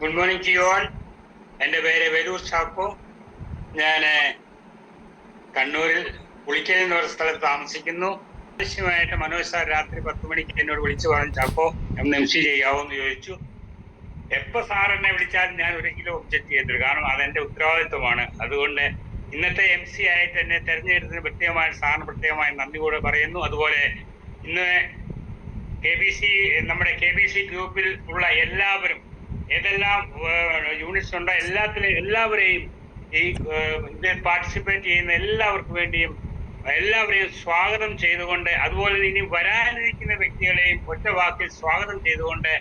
Good morning to you all. എൻ്റെ പേര് വെലൂർ ചാക്കോ. ഞാൻ കണ്ണൂരിൽ പുളിക്കൽ എന്ന ഒരു സ്ഥലത്ത് താമസിക്കുന്നു. ആവശ്യമായിട്ട് മനോജ് സാർ രാത്രി 10 മണിക്ക് എന്നോട് വിളിച്ചു പറഞ്ഞു, ചാക്കോ ഒന്ന് MC ചെയ്യാവോ എന്ന് ചോദിച്ചു. എപ്പോൾ സാർ എന്നെ വിളിച്ചാലും ഞാൻ ഒരിക്കലും ഒബ്ജക്റ്റ് ചെയ്തില്ല, കാരണം അതെൻ്റെ ഉത്തരവാദിത്വമാണ്. അതുകൊണ്ട് ഇന്നത്തെ MC ആയിട്ട് എന്നെ തെരഞ്ഞെടുത്തതിന് സാറിന് പ്രത്യേകമായി നന്ദി കൂടെ പറയുന്നു. അതുപോലെ ഇന്ന് നമ്മുടെ KBC ഗ്രൂപ്പിൽ ഉള്ള എല്ലാവരും, ഏതെല്ലാം യൂണിറ്റ്സ് ഉണ്ടോ എല്ലാവരെയും ഈ ഇതിൽ പാർട്ടിസിപ്പേറ്റ് ചെയ്യുന്ന എല്ലാവരെയും സ്വാഗതം ചെയ്തുകൊണ്ട്, അതുപോലെ ഇനി വരാനിരിക്കുന്ന വ്യക്തികളെയും ഒറ്റ വാക്കിൽ സ്വാഗതം ചെയ്തുകൊണ്ട്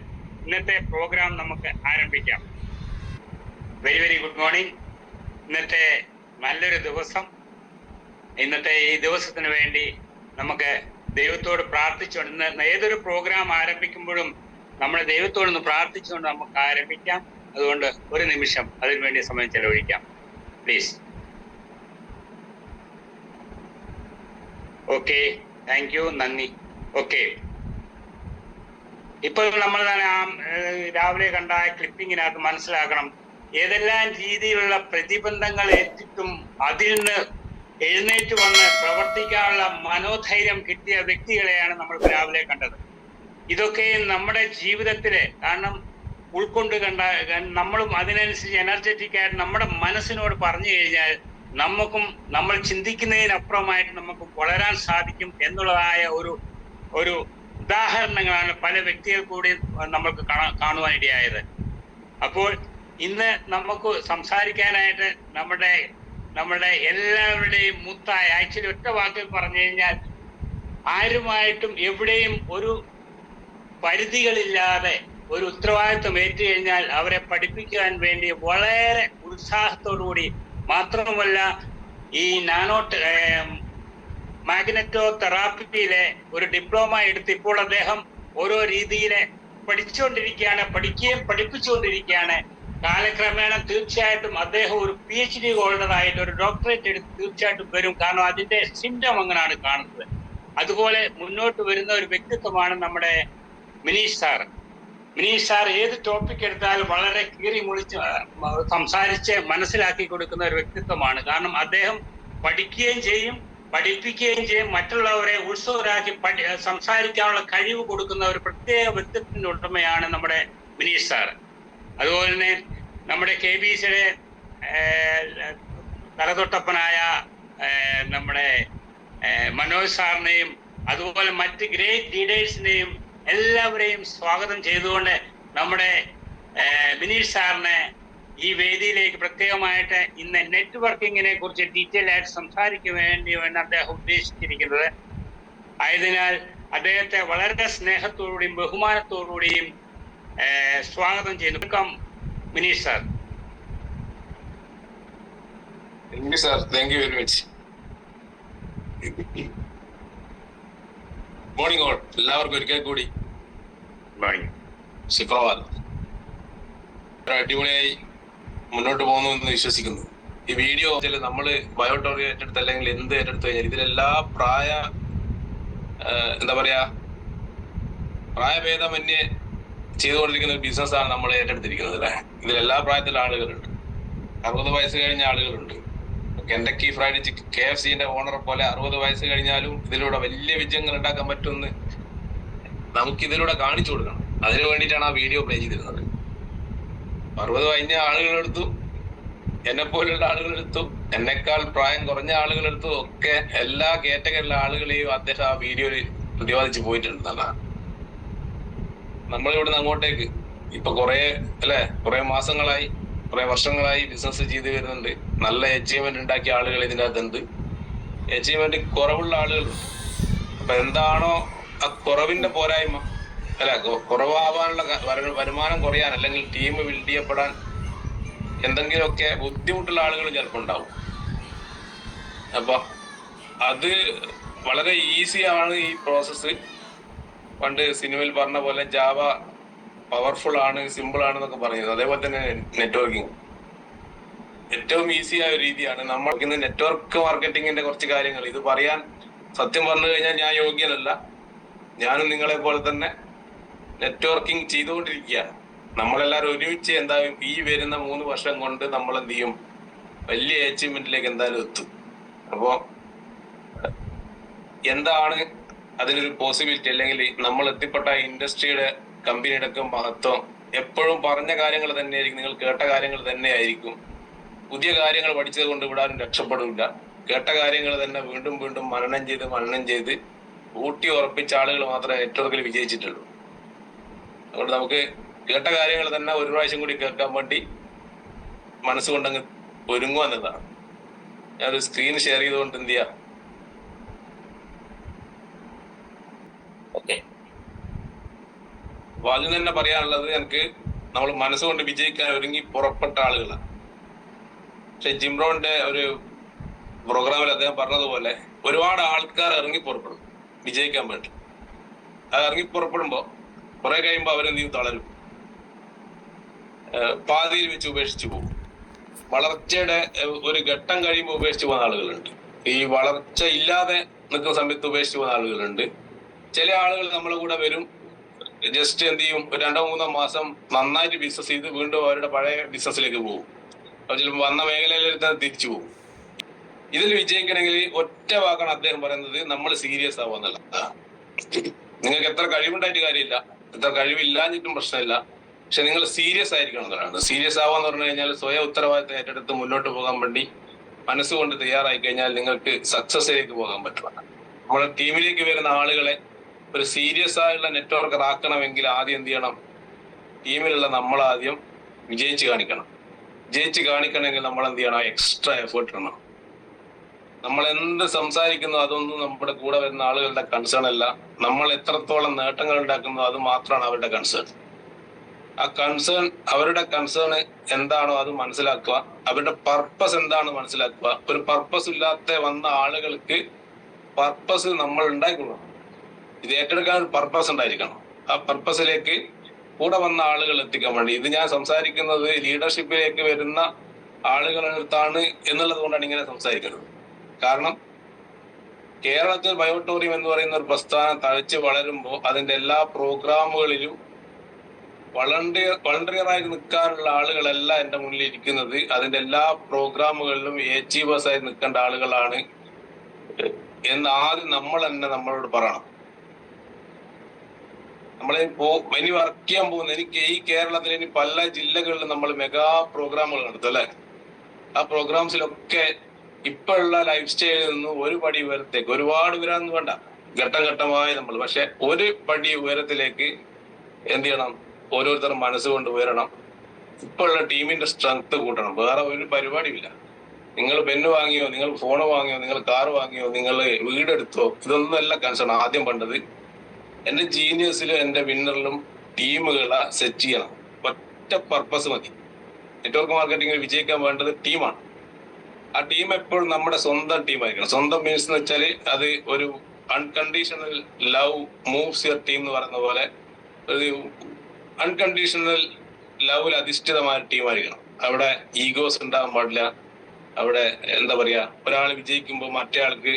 ഇന്നത്തെ പ്രോഗ്രാം നമുക്ക് ആരംഭിക്കാം. Very very good morning. ഇന്നത്തെ നല്ലൊരു ദിവസം. ഇന്നത്തെ ഈ ദിവസത്തിന് വേണ്ടി നമുക്ക് ദൈവത്തോട് പ്രാർത്ഥിച്ചുകൊണ്ട്, ഏതൊരു പ്രോഗ്രാം ആരംഭിക്കുമ്പോഴും നമ്മുടെ ദൈവത്തോടൊന്ന് പ്രാർത്ഥിച്ചുകൊണ്ട് നമുക്ക് ആരംഭിക്കാം. അതുകൊണ്ട് ഒരു നിമിഷം അതിനുവേണ്ടി സമയം ചെലവഴിക്കാം, പ്ലീസ്. ഓക്കെ, താങ്ക് യു, നന്ദി. ഓക്കെ, ഇപ്പോൾ നമ്മൾ രാവിലെ കണ്ട ക്ലിപ്പിങ്ങിനകത്ത് മനസ്സിലാക്കണം, ഏതെല്ലാം രീതിയിലുള്ള പ്രതിബന്ധങ്ങൾ ഏറ്റിട്ടും അതിൽ നിന്ന് എഴുന്നേറ്റ് വന്ന് പ്രവർത്തിക്കാനുള്ള മനോധൈര്യം കിട്ടിയ വ്യക്തികളെയാണ് നമ്മൾ രാവിലെ കണ്ടത്. ഇതൊക്കെ നമ്മുടെ ജീവിതത്തില്, കാരണം ഉൾക്കൊണ്ട് നമ്മളും അതിനനുസരിച്ച് എനർജറ്റിക് ആയിട്ട് നമ്മുടെ മനസ്സിനോട് പറഞ്ഞു കഴിഞ്ഞാൽ നമ്മൾ ചിന്തിക്കുന്നതിനപ്പുറമായിട്ട് നമുക്ക് വളരാൻ സാധിക്കും എന്നുള്ളതായ ഒരു ഉദാഹരണങ്ങളാണ് പല വ്യക്തികൾ കൂടി നമ്മൾക്ക് കാണുവാനിടയായത്. അപ്പോൾ ഇന്ന് നമുക്ക് സംസാരിക്കാനായിട്ട് നമ്മുടെ എല്ലാവരുടെയും മുത്തായ, ആക്ച്വലി ഒറ്റ വാക്കിൽ പറഞ്ഞു കഴിഞ്ഞാൽ, ആരുമായിട്ടും എവിടെയും ഒരു പരിധികളില്ലാതെ ഒരു ഉത്തരവാദിത്വം ഏറ്റു കഴിഞ്ഞാൽ അവരെ പഠിപ്പിക്കാൻ വേണ്ടി വളരെ ഉത്സാഹത്തോടുകൂടി, മാത്രമല്ല ഈ മാഗ്നറ്റോ തെറാപ്പിയിലെ ഒരു ഡിപ്ലോമ എടുത്ത് ഇപ്പോൾ അദ്ദേഹം ഓരോ രീതിയിലെ പഠിപ്പിച്ചുകൊണ്ടിരിക്കുകയാണ്. കാലക്രമേണ തീർച്ചയായിട്ടും അദ്ദേഹം ഒരു PhD ഹോൾഡറായിട്ട് ഒരു ഡോക്ടറേറ്റ് എടുത്ത് തീർച്ചയായിട്ടും വരും, കാരണം അതിന്റെ സിംറ്റം അങ്ങനെയാണ് കാണുന്നത്. അതുപോലെ മുന്നോട്ട് വരുന്ന ഒരു വ്യക്തിത്വമാണ് നമ്മുടെ മിനീഷ് സാർ ഏത് ടോപ്പിക് എടുത്താലും വളരെ കീറിമുളിച്ച് സംസാരിച്ച് മനസ്സിലാക്കി കൊടുക്കുന്ന ഒരു വ്യക്തിത്വമാണ്. കാരണം അദ്ദേഹം പഠിക്കുകയും ചെയ്യും, പഠിപ്പിക്കുകയും ചെയ്യും, മറ്റുള്ളവരെ ഉത്സുകരാക്കി സംസാരിക്കാനുള്ള കഴിവ് കൊടുക്കുന്ന ഒരു പ്രത്യേക വ്യക്തിത്വത്തിന്റെ ഉടമയാണ് നമ്മുടെ മിനീഷ് സാർ. അതുപോലെ തന്നെ നമ്മുടെ KBCയുടെ തലതൊട്ടപ്പനായ നമ്മുടെ മനോജ് സാറിനെയും അതുപോലെ മറ്റ് ഗ്രേറ്റ് ലീഡേഴ്സിനെയും എല്ലാവരെയും സ്വാഗതം ചെയ്തുകൊണ്ട് നമ്മുടെ മിനീഷ് സാറിനെ ഈ വേദിയിലേക്ക് പ്രത്യേകമായിട്ട് ഇന്ന് നെറ്റ്വർക്കിങ്ങിനെ കുറിച്ച് ഡീറ്റെയിൽ ആയിട്ട് സംസാരിക്കാൻ വേണ്ടിയാണ് അദ്ദേഹം ഉദ്ദേശിച്ചിരിക്കുന്നത്. ആയതിനാൽ അദ്ദേഹത്തെ വളരെ സ്നേഹത്തോടുകൂടിയും ബഹുമാനത്തോടുകൂടിയും സ്വാഗതം ചെയ്യുന്നു. Welcome Mineesh sir. Thank you, sir. Thank you very much. Morning all. എല്ലാവർക്കും ഒരിക്കൽ കൂടി സുപ്രഭാതം. അടിപൊളിയായി മുന്നോട്ട് പോകുന്നു എന്ന് വിശ്വസിക്കുന്നു. ഈ വീഡിയോ നമ്മള് ബയോട്ടോറി ഏറ്റെടുത്ത് അല്ലെങ്കിൽ എന്ത് ഏറ്റെടുത്തു കഴിഞ്ഞാൽ ഇതിലെല്ലാ പ്രായഭേദമന്യേ ചെയ്തുകൊണ്ടിരിക്കുന്ന ഒരു ബിസിനസ്സാണ് നമ്മൾ ഏറ്റെടുത്തിരിക്കുന്നത് അല്ലെ. ഇതിലെല്ലാ പ്രായത്തിലുള്ള ആളുകളുണ്ട്. 60 വയസ്സ് കഴിഞ്ഞ ആളുകളുണ്ട്. കെൻഡക്കി ഫ്രൈഡ് ചിക്കൻ KFCന്റെ ഓണറെ പോലെ 60 വയസ്സ് കഴിഞ്ഞാലും ഇതിലൂടെ വലിയ വിജയങ്ങൾ ഉണ്ടാക്കാൻ പറ്റുമെന്ന് നമുക്കിതിലൂടെ കാണിച്ചു കൊടുക്കണം. അതിനു വേണ്ടിയിട്ടാണ് ആ വീഡിയോ പ്ലേ ചെയ്തിരുന്നത്. 60 കഴിഞ്ഞ ആളുകളെടുത്തു, എന്നെ പോലുള്ള ആളുകളെടുത്തു, എന്നെക്കാൾ പ്രായം കുറഞ്ഞ ആളുകളെടുത്തു, ഒക്കെ എല്ലാ കാറ്റഗറിയിലുള്ള ആളുകളെയും അദ്ദേഹം ആ വീഡിയോയിൽ പ്രതിപാദിച്ച് പോയിട്ടുണ്ടെന്നാണ്. നമ്മളിവിടുന്ന് അങ്ങോട്ടേക്ക് ഇപ്പൊ കുറെ മാസങ്ങളായി, കുറെ വർഷങ്ങളായി ബിസിനസ് ചെയ്ത് വരുന്നുണ്ട്. നല്ല അച്ചീവ്മെന്റ് ഉണ്ടാക്കിയ ആളുകൾ ഇതിൻ്റെ അകത്തുണ്ട്. അച്ചീവ്മെന്റ് കുറവുള്ള ആളുകളുണ്ട്. അപ്പൊ എന്താണോ ആ കുറവിന്റെ പോരായ്മ, കുറവാവാനുള്ള വരുമാനം കുറയാൻ, അല്ലെങ്കിൽ ടീം ബിൽഡ് ചെയ്യപ്പെടാൻ എന്തെങ്കിലുമൊക്കെ ബുദ്ധിമുട്ടുള്ള ആളുകൾ ചിലപ്പോൾ ഉണ്ടാവും. അപ്പൊ അത് വളരെ ഈസിയാണ് ഈ പ്രോസസ്സ്. പണ്ട് സിനിമയിൽ പറഞ്ഞ പോലെ ജാവ പവർഫുൾ ആണ്, സിമ്പിൾ ആണെന്നൊക്കെ പറയുന്നത്, അതേപോലെ തന്നെ നെറ്റ്വർക്കിംഗ് ഏറ്റവും ഈസിയായ ഒരു രീതിയാണ്. നമ്മൾ ഇന്ന് നെറ്റ്വർക്ക് മാർക്കറ്റിങ്ങിന്റെ കുറച്ച് കാര്യങ്ങൾ ഇത് പറയാൻ സത്യം പറഞ്ഞു കഴിഞ്ഞാൽ ഞാൻ യോഗ്യനല്ല. ഞാനും നിങ്ങളെ പോലെ തന്നെ നെറ്റ്വർക്കിംഗ് ചെയ്തുകൊണ്ടിരിക്കുകയാണ്. നമ്മളെല്ലാവരും ഒരുമിച്ച് എന്തായാലും ഈ വരുന്ന 3 വർഷം കൊണ്ട് നമ്മൾ എന്ത് ചെയ്യും, വലിയ അച്ചീവ്മെന്റിലേക്ക് എന്തായാലും എത്തും. അപ്പോ എന്താണ് അതിനൊരു പോസിബിലിറ്റി, അല്ലെങ്കിൽ നമ്മൾ എത്തിപ്പെട്ട ഇൻഡസ്ട്രിയുടെ കമ്പനിയുടെ ഒക്കെ മഹത്വം എപ്പോഴും പറഞ്ഞ കാര്യങ്ങൾ തന്നെയായിരിക്കും, നിങ്ങൾ കേട്ട കാര്യങ്ങൾ തന്നെയായിരിക്കും. പുതിയ കാര്യങ്ങൾ പഠിച്ചത് കൊണ്ട് ഇവിടെ ആരും രക്ഷപ്പെടില്ല. കേട്ട കാര്യങ്ങൾ തന്നെ വീണ്ടും വീണ്ടും മനനം ചെയ്ത് ഊട്ടി ഉറപ്പിച്ച ആളുകൾ മാത്രമേ നെറ്റ്വർക്കിൽ വിജയിച്ചിട്ടുള്ളൂ. അതുകൊണ്ട് നമുക്ക് കേട്ട കാര്യങ്ങൾ തന്നെ ഒരു പ്രാവശ്യം കൂടി കേൾക്കാൻ വേണ്ടി മനസ്സുകൊണ്ടങ്ങ് ഒരുങ്ങുക എന്നതാണ്. ഞാനൊരു സ്ക്രീൻ ഷെയർ ചെയ്തുകൊണ്ട് എന്ത് ചെയ്യാം. ഓക്കെ, അപ്പൊ അതിന് തന്നെ പറയാനുള്ളത്, എനിക്ക് നമ്മൾ മനസ്സുകൊണ്ട് വിജയിക്കാൻ ഒരുങ്ങി പുറപ്പെട്ട ആളുകളാണ്. പക്ഷെ ജിംറോന്റെ ഒരു പ്രോഗ്രാമിൽ അദ്ദേഹം പറഞ്ഞതുപോലെ ഒരുപാട് ആൾക്കാർ ഇറങ്ങി പുറപ്പെടും വിജയിക്കാൻ വേണ്ടി. അത് ഇറങ്ങി പുറപ്പെടുമ്പോ കുറെ കഴിയുമ്പോൾ അവരെന്ത് ചെയ്യും, തളരും, പാതിയിൽ വെച്ച് ഉപേക്ഷിച്ചു പോകും. വളർച്ചയുടെ ഒരു ഘട്ടം കഴിയുമ്പോൾ ഉപേക്ഷിച്ചു പോകുന്ന ആളുകളുണ്ട്. ഈ വളർച്ച ഇല്ലാതെ നിൽക്കുന്ന സമയത്ത് ഉപേക്ഷിച്ചു പോകുന്ന ആളുകളുണ്ട്. ചില ആളുകൾ നമ്മളെ കൂടെ വരും, ജസ്റ്റ് എന്ത് ചെയ്യും, ഒരു 2-3 മാസം നന്നായിട്ട് ബിസിനസ് ചെയ്ത് വീണ്ടും അവരുടെ പഴയ ബിസിനസ്സിലേക്ക് പോകും. അവർ ചിലപ്പോൾ വന്ന മേഖലയിൽ തന്നെ തിരിച്ചു പോകും. ഇതിൽ വിജയിക്കണമെങ്കിൽ ഒറ്റ വാക്കാണ് അദ്ദേഹം പറയുന്നത്, നമ്മൾ സീരിയസ് ആവുക എന്നുള്ളതാണ്. നിങ്ങൾക്ക് എത്ര കഴിവുണ്ടായിട്ട് കാര്യമില്ല, എത്ര കഴിവില്ലാഞ്ഞിട്ടും പ്രശ്നമില്ല, പക്ഷെ നിങ്ങൾ സീരിയസ് ആയിരിക്കണം എന്നുള്ളതാണ്. സീരിയസ് ആവാന്ന് പറഞ്ഞു കഴിഞ്ഞാൽ സ്വയം ഉത്തരവാദിത്തം ഏറ്റെടുത്ത് മുന്നോട്ട് പോകാൻ വേണ്ടി മനസ്സുകൊണ്ട് തയ്യാറായി കഴിഞ്ഞാൽ നിങ്ങൾക്ക് സക്സസിലേക്ക് പോകാൻ പറ്റും. നമ്മുടെ ടീമിലേക്ക് വരുന്ന ആളുകളെ ഒരു സീരിയസ് ആയുള്ള നെറ്റ്വർക്കർ ആക്കണമെങ്കിൽ ആദ്യം എന്ത് ചെയ്യണം, ടീമിലുള്ള നമ്മളാദ്യം വിജയിച്ച് കാണിക്കണം. വിജയിച്ച് കാണിക്കണമെങ്കിൽ നമ്മൾ എന്ത് ചെയ്യണം, എക്സ്ട്രാ എഫേർട്ട് ഇടണം. നമ്മൾ എന്ത് സംസാരിക്കുന്നു അതൊന്നും നമ്മുടെ കൂടെ വരുന്ന ആളുകളുടെ കൺസേൺ അല്ല. നമ്മൾ എത്രത്തോളം നേട്ടങ്ങൾ ഉണ്ടാക്കുന്നു അത് മാത്രമാണ് അവരുടെ കൺസേൺ. ആ കൺസേൺ, അവരുടെ കൺസേൺ എന്താണോ അത് മനസ്സിലാക്കുക, അവരുടെ പർപ്പസ് എന്താണെന്ന് മനസ്സിലാക്കുക. ഒരു പർപ്പസ് ഇല്ലാത്ത വന്ന ആളുകൾക്ക് പർപ്പസ് നമ്മൾ ഉണ്ടായിക്കൊള്ളണം. ഇത് ഏറ്റെടുക്കാൻ ഒരു പർപ്പസ് ഉണ്ടായിരിക്കണം. ആ പർപ്പസിലേക്ക് കൂടെ വന്ന ആളുകൾ എത്തിക്കാൻ വേണ്ടി, ഇത് ഞാൻ സംസാരിക്കുന്നത് ലീഡർഷിപ്പിലേക്ക് വരുന്ന ആളുകളടുത്താണ് എന്നുള്ളത് കൊണ്ടാണ് ഇങ്ങനെ സംസാരിക്കുന്നത്. കാരണം കേരളത്തിൽ ബയോട്ടോറിയം എന്ന് പറയുന്ന ഒരു പ്രസ്ഥാനം തഴച്ച് വളരുമ്പോൾ അതിന്റെ എല്ലാ പ്രോഗ്രാമുകളിലും വളണ്ടിയറായി നിൽക്കാനുള്ള ആളുകളല്ല എന്റെ മുന്നിൽ ഇരിക്കുന്നത്. അതിന്റെ എല്ലാ പ്രോഗ്രാമുകളിലും അച്ചീവേഴ്സ് ആയി നിൽക്കേണ്ട ആളുകളാണ് എന്ന് ആദ്യം നമ്മൾ തന്നെ നമ്മളോട് പറയണം. ഇനി വർക്ക് ചെയ്യാൻ പോകുന്ന, എനിക്ക് ഈ കേരളത്തിൽ ഇനി പല ജില്ലകളിലും നമ്മൾ മെഗാ പ്രോഗ്രാമുകൾ നടത്തും അല്ലെ. ആ പ്രോഗ്രാംസിലൊക്കെ ഇപ്പോഴുള്ള ലൈഫ് സ്റ്റൈലിൽ നിന്ന് ഒരു പടി ഉയരത്തേക്ക്, ഒരുപാട് ഉയരാന്ന് വേണ്ട, ഘട്ടം ഘട്ടമായി നമ്മൾ, പക്ഷെ ഒരു പടി ഉയരത്തിലേക്ക് എന്ത് ചെയ്യണം, ഓരോരുത്തരും മനസ്സുകൊണ്ട് ഉയരണം. ഇപ്പോഴുള്ള ടീമിന്റെ സ്ട്രെങ്ത് കൂട്ടണം. വേറെ ഒരു പരിപാടിയില്ല. നിങ്ങൾ പെണ്ണ് വാങ്ങിയോ, നിങ്ങൾ ഫോൺ വാങ്ങിയോ, നിങ്ങൾ കാർ വാങ്ങിയോ, നിങ്ങൾ വീടെടുത്തോ, ഇതൊന്നും അല്ല കൺസേൺ. ആദ്യം വേണ്ടത് എന്റെ ജീനിയസിലും എന്റെ വിന്നറിലും ടീമുകളെ സെറ്റ് ചെയ്യണം. ഒറ്റ പർപ്പസ് മതി. നെറ്റ്വർക്ക് മാർക്കറ്റിംഗിൽ വിജയിക്കാൻ വേണ്ടത് ടീമാണ്. ആ ടീം എപ്പോഴും നമ്മുടെ സ്വന്തം ടീമായിരിക്കണം. സ്വന്തം മീൻസ് എന്ന് വെച്ചാൽ അത് ഒരു unconditional love moves your team എന്ന് പറയുന്ന പോലെ ഒരു അൺകണ്ടീഷണൽ ലവിൽ അധിഷ്ഠിതമായ ടീമായിരിക്കണം. അവിടെ ഈഗോസ് ഉണ്ടാകാൻ പാടില്ല. അവിടെ എന്താ പറയാ, ഒരാൾ വിജയിക്കുമ്പോൾ മറ്റേ ആൾക്ക്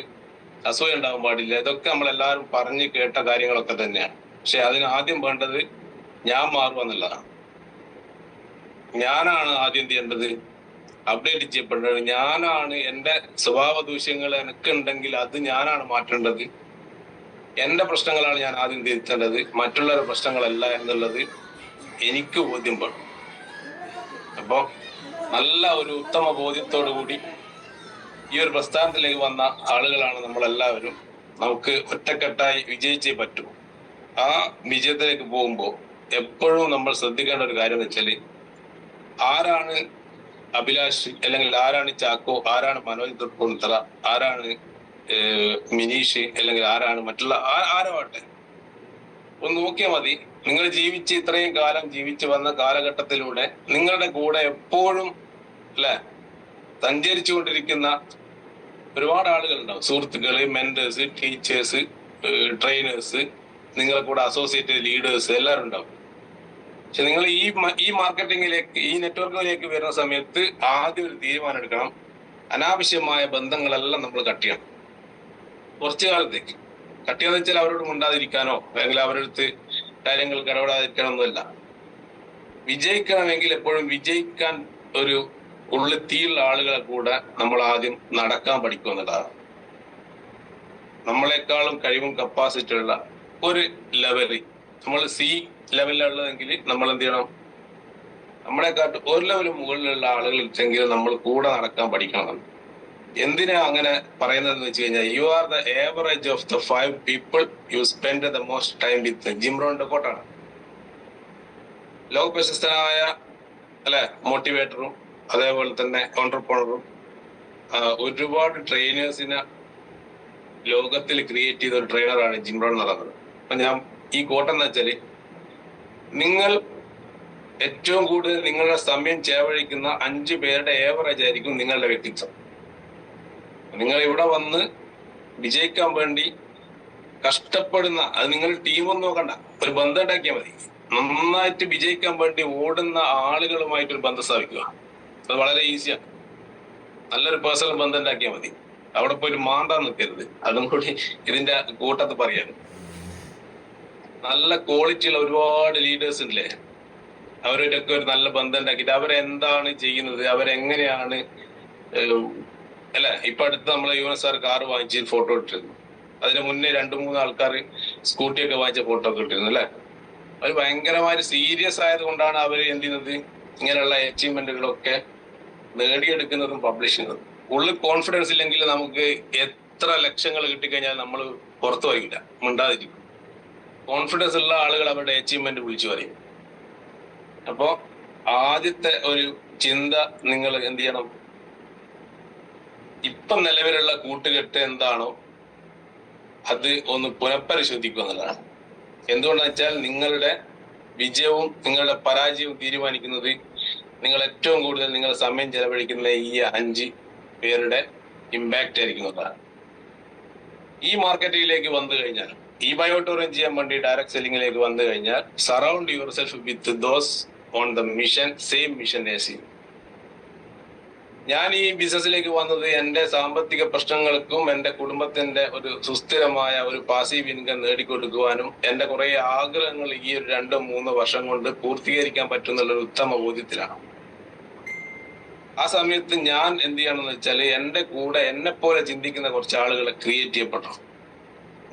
അസൂയ ഉണ്ടാകാൻ പാടില്ല. ഇതൊക്കെ നമ്മളെല്ലാവരും പറഞ്ഞു കേട്ട കാര്യങ്ങളൊക്കെ തന്നെയാണ്. പക്ഷെ അതിന് ആദ്യം വേണ്ടത് ഞാൻ മാറുക എന്നുള്ളതാണ്. ഞാനാണ് ആദ്യം എന്ത് ചെയ്യേണ്ടത്, അപ്ഡേറ്റ് ചെയ്യപ്പെടേണ്ടത്. ഞാനാണ് എന്റെ സ്വഭാവ ദൂഷ്യങ്ങൾ എനിക്കുണ്ടെങ്കിൽ അത് ഞാനാണ് മാറ്റേണ്ടത്. എന്റെ പ്രശ്നങ്ങളാണ് ഞാൻ ആദ്യം തിരുത്തേണ്ടത്, മറ്റുള്ളവരുടെ പ്രശ്നങ്ങളല്ല എന്നുള്ളത് എനിക്ക് ബോധ്യം വേണം. അപ്പൊ നല്ല ഒരു ഉത്തമ ബോധ്യത്തോടു കൂടി ഈ ഒരു പ്രസ്ഥാനത്തിലേക്ക് വന്ന ആളുകളാണ് നമ്മളെല്ലാവരും. നമുക്ക് ഒറ്റക്കെട്ടായി വിജയിച്ചേ പറ്റൂ. ആ വിജയത്തിലേക്ക് പോകുമ്പോൾ എപ്പോഴും നമ്മൾ ശ്രദ്ധിക്കേണ്ട ഒരു കാര്യം എന്ന് വെച്ചാല്, ആരാണ് അഭിലാഷ്, അല്ലെങ്കിൽ ആരാണ് ചാക്കോ, ആരാണ് മനോജ് തൃപ്പൂണിത്തറ, ആരാണ് മിനീഷ്, അല്ലെങ്കിൽ ആരാണ് മറ്റുള്ള ആരാവട്ടെ, ഒന്ന് നോക്കിയാൽ മതി. നിങ്ങൾ ഇത്രയും കാലം ജീവിച്ചു വന്ന കാലഘട്ടത്തിലൂടെ നിങ്ങളുടെ കൂടെ എപ്പോഴും അല്ലെ സഞ്ചരിച്ചു കൊണ്ടിരിക്കുന്ന ഒരുപാട് ആളുകൾ ഉണ്ടാവും. സുഹൃത്തുക്കള്, മെന്റേഴ്സ്, ടീച്ചേഴ്സ്, ട്രെയിനേഴ്സ്, നിങ്ങളെ കൂടെ അസോസിയേറ്റ് ലീഡേഴ്സ് എല്ലാവരും ഉണ്ടാവും. പക്ഷെ നിങ്ങൾ ഈ മാർക്കറ്റിംഗിലേക്ക്, ഈ നെറ്റ്വർക്കിലേക്ക് വരുന്ന സമയത്ത് ആദ്യം ഒരു തീരുമാനം എടുക്കണം. അനാവശ്യമായ ബന്ധങ്ങളെല്ലാം നമ്മൾ കട്ട് ചെയ്യണം. കുറച്ചു കാലത്തേക്ക് കട്ട് ചെയ്യാന്ന് വെച്ചാൽ അവരോട് മുണ്ടാതിരിക്കാനോ അല്ലെങ്കിൽ അവരടുത്ത് കാര്യങ്ങൾ ഇടപെടാതിരിക്കാനോ ഒന്നുമല്ല. വിജയിക്കണമെങ്കിൽ എപ്പോഴും വിജയിക്കാൻ ഒരു ഉള്ളിൽ തീയുള്ള ആളുകളെ കൂടെ നമ്മൾ ആദ്യം നടക്കാൻ പഠിക്കുക എന്നുള്ളതാണ്. നമ്മളെക്കാളും കഴിവും കപ്പാസിറ്റി ഉള്ള ഒരു ലെവല്, നമ്മൾ സി ലെവലിലുള്ളതെങ്കിൽ നമ്മൾ എന്ത് ചെയ്യണം, നമ്മളെക്കാട്ട് ഒരു ലെവൽ മുകളിലുള്ള ആളുകൾ ഉണ്ടെങ്കിൽ നമ്മൾ കൂടെ നടക്കാൻ പഠിക്കണം. എന്തിനാ അങ്ങനെ പറയുന്നതെന്ന് വെച്ച് കഴിഞ്ഞാൽ, you are the average of the 5 people you spend the most time with. Jim റോണിന്റെ കോട്ടാണ്. ലോക പ്രശസ്തനായ അല്ലെ മോട്ടിവേറ്ററും അതേപോലെ തന്നെ ഓൺട്രപ്രണറും ഒരുപാട് ട്രെയിനേഴ്സിനെ ലോകത്തിൽ ക്രിയേറ്റ് ചെയ്ത ഒരു ട്രെയിനറാണ് ജിം റോൺ എന്ന് പറയുന്നത്. അപ്പൊ ഞാൻ ഈ കോട്ടെന്ന് വെച്ചാല്, നിങ്ങൾ ഏറ്റവും കൂടുതൽ നിങ്ങളുടെ സമയം ചെലവഴിക്കുന്ന 5 പേരുടെ ഏവറേജ് ആയിരിക്കും നിങ്ങളുടെ വ്യക്തിത്വം. നിങ്ങൾ ഇവിടെ വന്ന് വിജയിക്കാൻ വേണ്ടി കഷ്ടപ്പെടുന്ന, അത് നിങ്ങൾ ടീമൊന്നും നോക്കണ്ട, ഒരു ബന്ധം ഉണ്ടാക്കിയാൽ മതി. നന്നായിട്ട് വിജയിക്കാൻ വേണ്ടി ഓടുന്ന ആളുകളുമായിട്ടൊരു ബന്ധം സ്ഥാപിക്കുക. അത് വളരെ ഈസിയാണ്. നല്ലൊരു പേഴ്സണൽ ബന്ധം ഉണ്ടാക്കിയാൽ മതി. അവിടെ പോയിട്ട് മാന്താൻ നിൽക്കരുത്. അതും കൂടി ഇതിന്റെ കൂട്ടത്ത് പറയാൻ. നല്ല ക്വാളിറ്റിയുള്ള ഒരുപാട് ലീഡേഴ്സ് ഉണ്ടല്ലേ, അവരുടെയൊക്കെ ഒരു നല്ല ബന്ധം ഉണ്ടാക്കിയിട്ട് അവരെന്താണ് ചെയ്യുന്നത്, അവരെങ്ങനെയാണ് അല്ലെ. ഇപ്പൊ അടുത്ത് നമ്മളെ യുവൻ സാർ കാറ് വാങ്ങിച്ച് ഫോട്ടോ ഇട്ടിരുന്നു. അതിന് മുന്നേ 2-3 ആൾക്കാർ സ്കൂട്ടിയൊക്കെ വാങ്ങിച്ച ഫോട്ടോ ഒക്കെ ഇട്ടിരുന്നു അല്ലെ. അവർ ഭയങ്കരമായി സീരിയസ് ആയത് കൊണ്ടാണ് അവർ എന്ത് ചെയ്യുന്നത്, ഇങ്ങനെയുള്ള അച്ചീവ്മെന്റുകളൊക്കെ നേടിയെടുക്കുന്നതും പബ്ലിഷ് ചെയ്യുന്നതും. ഉള്ളിൽ കോൺഫിഡൻസ് ഇല്ലെങ്കിൽ നമുക്ക് എത്ര ലക്ഷങ്ങൾ കിട്ടിക്കഴിഞ്ഞാൽ നമ്മൾ പുറത്തു വരില്ല, മിണ്ടാതിരിക്കും. കോൺഫിഡൻസ് ഉള്ള ആളുകൾ അവരുടെ അച്ചീവ്മെന്റ് വിളിച്ചു പറയും. അപ്പോ ആദ്യത്തെ ഒരു ചിന്ത, നിങ്ങൾ എന്ത് ചെയ്യണം, ഇപ്പം നിലവിലുള്ള കൂട്ടുകെട്ട് എന്താണോ അത് ഒന്ന് പുനഃപരിശോധിക്കുക എന്നുള്ളതാണ്. എന്തുകൊണ്ടെന്ന് വെച്ചാൽ, നിങ്ങളുടെ വിജയവും നിങ്ങളുടെ പരാജയവും തീരുമാനിക്കുന്നത് നിങ്ങൾ ഏറ്റവും കൂടുതൽ നിങ്ങളുടെ സമയം ചെലവഴിക്കുന്ന ഈ 5 പേരുടെ ഇമ്പാക്റ്റ് ആയിരിക്കും എന്നതാണ്. ഈ മാർക്കറ്റിലേക്ക് വന്നു കഴിഞ്ഞാൽ, ഈ ബയോട്ടോറിയം ചെയ്യാൻ വേണ്ടി ഡയറക്ട് സെല്ലിംഗിലേക്ക് വന്നു കഴിഞ്ഞാൽ, surround your self with those on the mission, same mission as you. ഞാൻ ഈ ബിസിനസ്സിലേക്ക് വന്നത് എന്റെ സാമ്പത്തിക പ്രശ്നങ്ങൾക്കും എന്റെ കുടുംബത്തിന്റെ ഒരു സുസ്ഥിരമായ ഒരു പാസീവ് ഇൻകം നേടിക്കൊടുക്കുവാനും എന്റെ കുറെ ആഗ്രഹങ്ങൾ ഈ ഒരു 2-3 വർഷം കൊണ്ട് പൂർത്തീകരിക്കാൻ പറ്റുന്നുള്ള ഒരു ഉത്തമ ബോധ്യത്തിലാണ്. ആ സമയത്ത് ഞാൻ എന്ത് ചെയ്യണമെന്ന് വെച്ചാൽ, എന്റെ കൂടെ എന്നെ പോലെ ചിന്തിക്കുന്ന കുറച്ച് ആളുകളെ ക്രിയേറ്റ് ചെയ്യപ്പെട്ടു.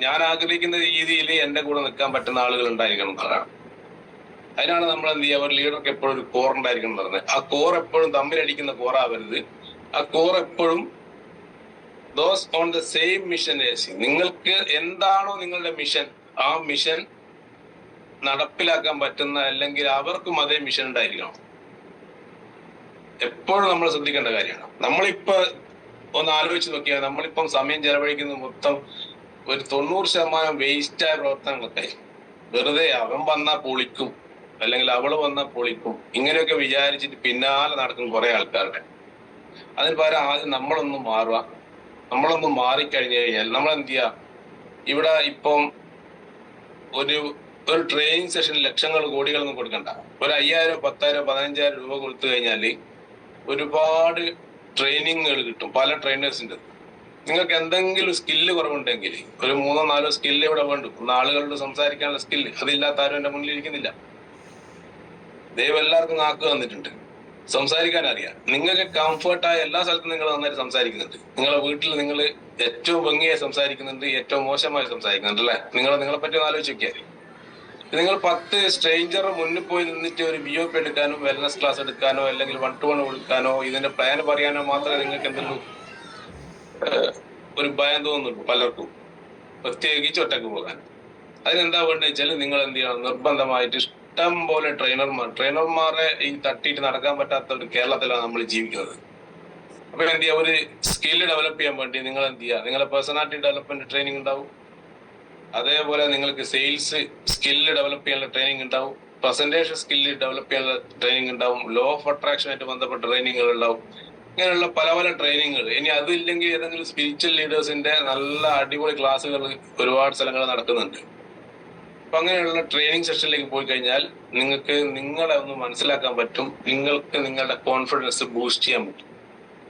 ഞാൻ ആഗ്രഹിക്കുന്ന രീതിയിൽ എന്റെ കൂടെ നിൽക്കാൻ പറ്റുന്ന ആളുകൾ ഉണ്ടായിരിക്കണം എന്നതാണ്. അതിനാണ് നമ്മൾ എന്ത് ചെയ്യുക, ഒരു ലീഡർക്ക് എപ്പോഴും ഒരു കോർ ഉണ്ടായിരിക്കണം എന്ന് പറഞ്ഞത്. ആ കോർ എപ്പോഴും തമ്മിലടിക്കുന്ന കോറാവരുത്. ആ കോർ എപ്പോഴും those on the same mission as you. നിങ്ങൾക്ക് എന്താണോ നിങ്ങളുടെ മിഷൻ, ആ മിഷൻ നടപ്പിലാക്കാൻ പറ്റുന്ന, അല്ലെങ്കിൽ അവർക്കും അതേ മിഷൻ ഉണ്ടായിരിക്കണം. എപ്പോഴും നമ്മൾ ശ്രദ്ധിക്കേണ്ട കാര്യമാണ്. നമ്മളിപ്പോ ഒന്ന് ആലോചിച്ച് നോക്കിയാൽ, നമ്മളിപ്പം സമയം ചെലവഴിക്കുന്നത് മൊത്തം ഒരു 90% വേസ്റ്റായ പ്രവർത്തനങ്ങളൊക്കെ. വെറുതെ അവൻ വന്നാൽ പൊളിക്കും, അല്ലെങ്കിൽ അവള് വന്നാൽ പൊളിക്കും, ഇങ്ങനെയൊക്കെ വിചാരിച്ചിട്ട് പിന്നാലെ നടക്കും കുറെ ആൾക്കാരുടെ. അതിന് പകരം ആദ്യം നമ്മളൊന്ന് മാറുക. നമ്മളൊന്ന് മാറിക്കഴിഞ്ഞു കഴിഞ്ഞാൽ നമ്മൾ എന്ത് ചെയ്യുക, ഇവിടെ ഇപ്പം ഒരു ട്രെയിനിങ് സെഷൻ ലക്ഷങ്ങൾ കോടികളൊന്നും കൊടുക്കണ്ട. ഒരു 5000, 10,000, 15,000 രൂപ കൊടുത്തു കഴിഞ്ഞാൽ ഒരുപാട് ട്രെയിനിങ്ങുകൾ കിട്ടും പല ട്രെയിനേഴ്സിൻ്റെ. നിങ്ങൾക്ക് എന്തെങ്കിലും സ്കില്ല് കുറവുണ്ടെങ്കിൽ ഒരു 3-4 സ്കില്ല് ഇവിടെ വേണ്ടും. ആളുകളോട് സംസാരിക്കാനുള്ള സ്കില്ല് അതില്ലാത്ത ആരും എന്റെ മുന്നിൽ ഇരിക്കുന്നില്ല. ദൈവം എല്ലാവർക്കും നാക്ക് തന്നിട്ടുണ്ട്, സംസാരിക്കാൻ അറിയാം. നിങ്ങൾക്ക് കംഫർട്ടായ എല്ലാ സ്ഥലത്തും നിങ്ങൾ നന്നായിട്ട് സംസാരിക്കുന്നുണ്ട്. നിങ്ങളെ വീട്ടിൽ നിങ്ങൾ ഏറ്റവും ഭംഗിയായി സംസാരിക്കുന്നുണ്ട്, ഏറ്റവും മോശമായി സംസാരിക്കുന്നുണ്ട് അല്ലെ. നിങ്ങളെ പറ്റി ഒന്ന് ആലോചിച്ച് നോക്കിയാൽ, നിങ്ങൾ 10 സ്ട്രേഞ്ചർ മുന്നിൽ പോയി നിന്നിട്ട് ഒരു BOP എടുക്കാനോ വെൽനസ് ക്ലാസ് എടുക്കാനോ അല്ലെങ്കിൽ 1-to-1 കൊടുക്കാനോ ഇതിന്റെ പ്ലാൻ പറയാനോ മാത്രമേ നിങ്ങൾക്ക് എന്തെങ്കിലും ഒരു ഭയം തോന്നുന്നുള്ളൂ പലർക്കും, പ്രത്യേകിച്ച് ഒറ്റക്ക് പോകാൻ. അതിനെന്താ വേണ്ടത് വെച്ചാൽ, നിങ്ങൾ എന്ത് ചെയ്യണം, നിർബന്ധമായിട്ട് ഇഷ്ടം പോലെ ട്രെയിനർമാരെ ഈ തട്ടിയിട്ട് നടക്കാൻ പറ്റാത്ത ഒരു കേരളത്തിലാണ് നമ്മൾ ജീവിക്കുന്നത്. അപ്പൊ എന്ത് ചെയ്യുക, ഒരു സ്കില്ല് ഡെവലപ്പ് ചെയ്യാൻ വേണ്ടി നിങ്ങൾ എന്ത് ചെയ്യുക, നിങ്ങളെ പേഴ്സണാലിറ്റി ഡെവലപ്മെന്റ് ട്രെയിനിങ് ഉണ്ടാവും. അതേപോലെ നിങ്ങൾക്ക് സെയിൽസ് സ്കില്ല് ഡെവലപ്പ് ചെയ്യാനുള്ള ട്രെയിനിങ് ഉണ്ടാവും. പ്രസന്റേഷൻ സ്കില്ല് ഡെവലപ്പ് ചെയ്യാനുള്ള ട്രെയിനിങ് ഉണ്ടാവും. ലോ ഓഫ് അട്രാക്ഷനായിട്ട് ബന്ധപ്പെട്ട ട്രെയിനിങ്ങുകൾ ഉണ്ടാവും. ഇങ്ങനെയുള്ള പല ട്രെയിനിങ്ങുകൾ. ഇനി അതില്ലെങ്കിൽ ഏതെങ്കിലും സ്പിരിച്വൽ ലീഡേഴ്സിന്റെ നല്ല അടിപൊളി ക്ലാസ്സുകൾ ഒരുപാട് സ്ഥലങ്ങൾ നടക്കുന്നുണ്ട്. അപ്പൊ അങ്ങനെയുള്ള ട്രെയിനിങ് സെഷനിലേക്ക് പോയി കഴിഞ്ഞാൽ നിങ്ങൾക്ക് നിങ്ങളെ ഒന്ന് മനസ്സിലാക്കാൻ പറ്റും. നിങ്ങൾക്ക് നിങ്ങളുടെ കോൺഫിഡൻസ് ബൂസ്റ്റ് ചെയ്യാൻ പറ്റും.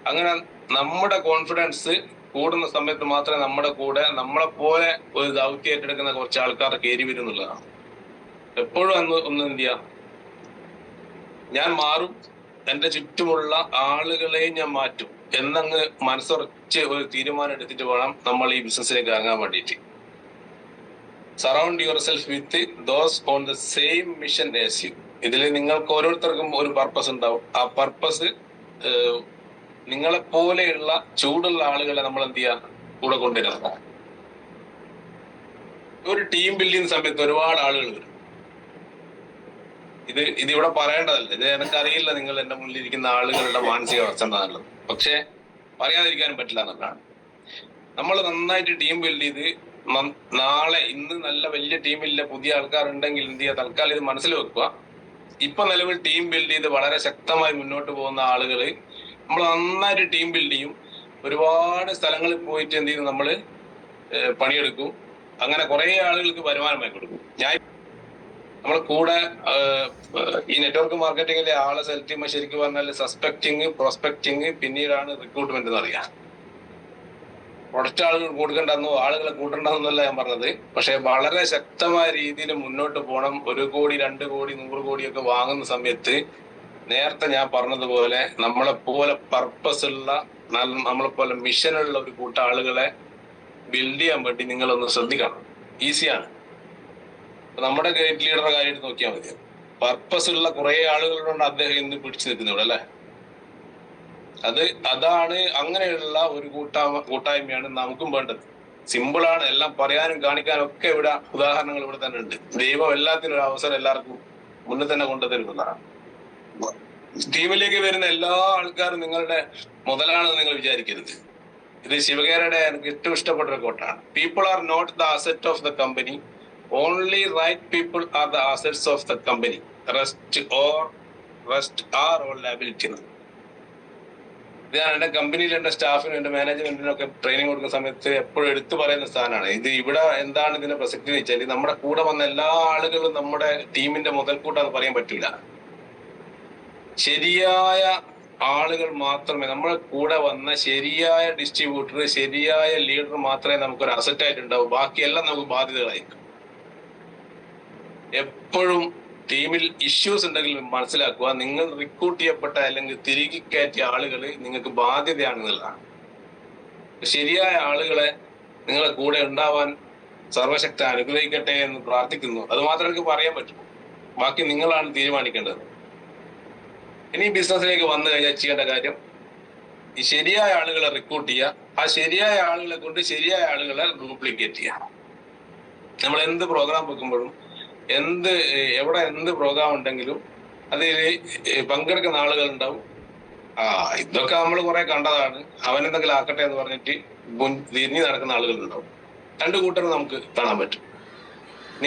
അങ്ങനെ നമ്മുടെ കോൺഫിഡൻസ് കൂടുന്ന സമയത്ത് മാത്രമേ നമ്മുടെ കൂടെ നമ്മളെ പോലെ ഒരു ദൗത്യം ഏറ്റെടുക്കുന്ന കുറച്ച് ആൾക്കാർ കയറി വരുന്നുള്ളതാണ്. എപ്പോഴും ഒന്ന് എന്ത് ചെയ്യുക, ഞാൻ മാറും, എന്റെ ചുറ്റുമുള്ള ആളുകളെയും ഞാൻ മാറ്റും എന്നങ്ങ് മനസ്സുറച്ച് ഒരു തീരുമാനം എടുത്തിട്ട് വേണം നമ്മൾ ഈ ബിസിനസ്സിലേക്ക് ഇറങ്ങാൻ വേണ്ടിയിട്ട്. Surround your self with those on the same mission as you. ഇതിൽ നിങ്ങൾക്ക് ഓരോരുത്തർക്കും ഒരു പർപ്പസ് ഉണ്ടാവും. ആ പർപ്പസ് നിങ്ങളെ പോലെയുള്ള ചൂടുള്ള ആളുകളെ നമ്മൾ എന്ത് ചെയ്യാ കൂടെ കൊണ്ടുവരണം. ഒരു ടീം ബിൽഡിംഗ് സമയത്ത് ഒരുപാട് ആളുകൾ വരും. ഇതിവിടെ പറയേണ്ടതല്ല, ഇത് എനിക്കറിയില്ല നിങ്ങൾ എന്റെ മുന്നിലിരിക്കുന്ന ആളുകളുടെ മാനസികാവസ്ഥ എന്താണുള്ളത്. പക്ഷെ പറയാതിരിക്കാനും പറ്റില്ല എന്നുള്ളതാണ്. നമ്മൾ നന്നായിട്ട് ടീം ബിൽഡ് ചെയ്ത് നാളെ ഇന്ന് നല്ല വലിയ ടീമില്ല പുതിയ ആൾക്കാരുണ്ടെങ്കിൽ എന്ത് ചെയ്യുക, തൽക്കാലം ഇത് മനസ്സിൽ വെക്കുക. ഇപ്പൊ നിലവിൽ ടീം ബിൽഡ് ചെയ്ത് വളരെ ശക്തമായി മുന്നോട്ട് പോകുന്ന ആളുകള് നമ്മൾ നന്നായിട്ട് ടീം ബിൽഡ് ചെയ്യും. ഒരുപാട് സ്ഥലങ്ങളിൽ പോയിട്ട് എന്ത് ചെയ്യും, നമ്മള് പണിയെടുക്കും. അങ്ങനെ കുറെ ആളുകൾക്ക് വരുമാനമായി കൊടുക്കും. നമ്മൾ കൂടെ ഈ നെറ്റ്വർക്ക് മാർക്കറ്റിംഗിലെ ആളെ സെലക്ട് ചെയ്യുമ്പോൾ ശരിക്കും പറഞ്ഞാൽ സസ്പെക്ടിങ്, പ്രോസ്പെക്ടിങ്, പിന്നീടാണ് റിക്രൂട്ട്മെന്റ് എന്ന് അറിയാം. പ്രൊഡക്റ്റ് ആളുകൾ കൊടുക്കണ്ടെന്നോ ആളുകളെ കൂട്ടണ്ടെന്നല്ല ഞാൻ പറഞ്ഞത്. പക്ഷെ വളരെ ശക്തമായ രീതിയിൽ മുന്നോട്ട് പോകണം. 1 കോടി 2 കോടി 100 കോടിയൊക്കെ വാങ്ങുന്ന സമയത്ത് നേരത്തെ ഞാൻ പറഞ്ഞതുപോലെ നമ്മളെ പോലെ പർപ്പസ് ഉള്ള, നമ്മളെ പോലെ മിഷനുള്ള ഒരു കൂട്ടം ആളുകളെ ബിൽഡ് ചെയ്യാൻ വേണ്ടി നിങ്ങളൊന്ന് ശ്രദ്ധിക്കണം. ഈസിയാണ്. നമ്മുടെ ഗ്രേറ്റ് ലീഡറുടെ കാര്യം നോക്കിയാൽ മതി. പർപ്പസ് ഉള്ള കുറെ ആളുകളോട് അദ്ദേഹം ഇന്ന് പിടിച്ചു നിൽക്കുന്നത് അല്ലെ. അതാണ് അങ്ങനെയുള്ള ഒരു കൂട്ടായ്മയാണ് നമുക്കും വേണ്ടത്. സിമ്പിളാണ്, എല്ലാം പറയാനും കാണിക്കാനും ഒക്കെ ഇവിടെ ഉദാഹരണങ്ങൾ ഇവിടെ തന്നെ ഉണ്ട്. ദൈവം എല്ലാത്തിനും ഒരു അവസരം എല്ലാവർക്കും മുന്നിൽ തന്നെ കൊണ്ടുതരുന്നതാണ്. ടീമിലേക്ക് വരുന്ന എല്ലാ ആൾക്കാരും നിങ്ങളുടെ മുതലാണെന്ന് നിങ്ങൾ വിചാരിക്കരുത്. ഇത് ശിവകേരയുടെ എനിക്ക് ഏറ്റവും ഇഷ്ടപ്പെട്ട ഒരു കോട്ടാണ്. People are not the asset of the company, only right people are the assets of the company, rest are all liability. ഇത് ഞാൻ എന്റെ കമ്പനിയിൽ എന്റെ സ്റ്റാഫിനും എന്റെ മാനേജ്മെന്റിനും ഒക്കെ ട്രെയിനിങ് കൊടുക്കുന്ന സമയത്ത് എപ്പോഴും എടുത്തു പറയുന്ന സ്ഥാനമാണ് ഇത്. ഇവിടെ എന്താണ് ഇതിന്റെ പ്രസക്തി എന്ന് വെച്ചാൽ, നമ്മുടെ കൂടെ വന്ന എല്ലാ ആളുകളും നമ്മുടെ ടീമിന്റെ മുതൽക്കൂട്ടാന്ന് പറയാൻ പറ്റില്ല. ശരിയായ ആളുകൾ മാത്രമേ, നമ്മുടെ കൂടെ വന്ന ശരിയായ ഡിസ്ട്രിബ്യൂട്ടർ, ശരിയായ ലീഡർ മാത്രമേ നമുക്കൊരു അസറ്റ് ആയിട്ട് ഉണ്ടാവൂ. ബാക്കിയെല്ലാം നമുക്ക് ബാധ്യതകളായിരിക്കും. എപ്പോഴും ടീമിൽ ഇഷ്യൂസ് ഉണ്ടെങ്കിൽ മനസ്സിലാക്കുക, നിങ്ങൾ റിക്രൂട്ട് ചെയ്യപ്പെട്ട അല്ലെങ്കിൽ തിരികെ കയറ്റിയ ആളുകൾ നിങ്ങൾക്ക് ബാധ്യതയാണെന്നുള്ളതാണ്. ശരിയായ ആളുകളെ നിങ്ങളെ കൂടെ ഉണ്ടാവാൻ സർവശക്തി അനുഗ്രഹിക്കട്ടെ എന്ന് പ്രാർത്ഥിക്കുന്നു. അത് മാത്രമേ എനിക്ക് പറയാൻ പറ്റൂ. ബാക്കി നിങ്ങളാണ് തീരുമാനിക്കേണ്ടത്. ഇനി ബിസിനസ്സിലേക്ക് വന്നു കഴിഞ്ഞാൽ ചെയ്യേണ്ട കാര്യം, ഈ ശരിയായ ആളുകളെ റിക്രൂട്ട് ചെയ്യുക. ആ ശരിയായ ആളുകളെ കൊണ്ട് ശരിയായ ആളുകളെ ഡ്യൂപ്ലിക്കേറ്റ് ചെയ്യുക. നമ്മൾ എന്ത് പ്രോഗ്രാം വെക്കുമ്പോഴും എവിടെ എന്ത് പ്രോഗ്രാം ഉണ്ടെങ്കിലും അതിൽ പങ്കെടുക്കുന്ന ആളുകൾ ഉണ്ടാവും. ഇതൊക്കെ നമ്മൾ കുറെ കണ്ടതാണ്, അവനെന്തെങ്കിലും ആക്കട്ടെ എന്ന് പറഞ്ഞിട്ട് തിരിഞ്ഞു നടക്കുന്ന ആളുകൾ ഉണ്ടാവും. 2 കൂട്ടരും നമുക്ക് കാണാൻ പറ്റും.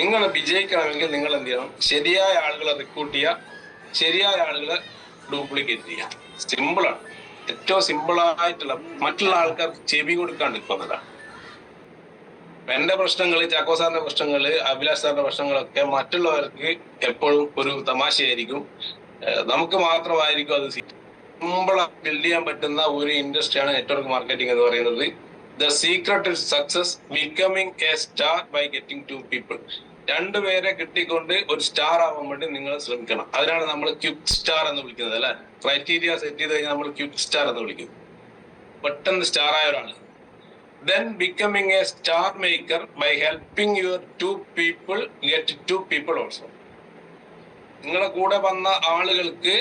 നിങ്ങൾ വിജയിക്കണമെങ്കിൽ നിങ്ങൾ എന്ത് ചെയ്യണം, ശരിയായ ആളുകളെ റിക്രൂട്ട് ചെയ്യുക, ശരിയായ ആളുകളെ ഡ്യൂപ്ലിക്കേറ്റ് ചെയ്യുക. സിമ്പിളാണ്, ഏറ്റവും സിമ്പിളായിട്ടുള്ള, മറ്റുള്ള ആൾക്കാർക്ക് ചെവി കൊടുക്കാണ്ട് ഇരിക്കുന്നതാണ്. എന്റെ പ്രശ്നങ്ങൾ, ചാക്കോ സാറിന്റെ പ്രശ്നങ്ങൾ, അഭിലാഷ് സാറിന്റെ പ്രശ്നങ്ങളൊക്കെ മറ്റുള്ളവർക്ക് എപ്പോഴും ഒരു തമാശയായിരിക്കും. നമുക്ക് മാത്രമായിരിക്കും അത് സിമ്പിളായി ബിൽഡ് ചെയ്യാൻ പറ്റുന്ന ഒരു ഇൻഡസ്ട്രിയാണ് നെറ്റ്വർക്ക് മാർക്കറ്റിംഗ് എന്ന് പറയുന്നത്. The secret to success becoming a star by getting 2 people. 2 പേരെ കിട്ടിക്കൊണ്ട് ഒരു സ്റ്റാർ ആവാൻ വേണ്ടി നിങ്ങൾ ശ്രമിക്കണം. അതിനാണ് നമ്മൾ ക്വിക്ക് സ്റ്റാർ എന്ന് വിളിക്കുന്നത് അല്ലെ. ക്രൈറ്റീരിയ സെറ്റ് ചെയ്ത് കഴിഞ്ഞാൽ നമ്മൾ ക്വിക്ക് സ്റ്റാർ എന്ന് വിളിക്കും. പെട്ടെന്ന് സ്റ്റാർ ആയ ഒരാള്. Then becoming a star maker by helping your 2 people get 2 people also. നിങ്ങളെ കൂടെ വന്ന ആളുകൾക്ക്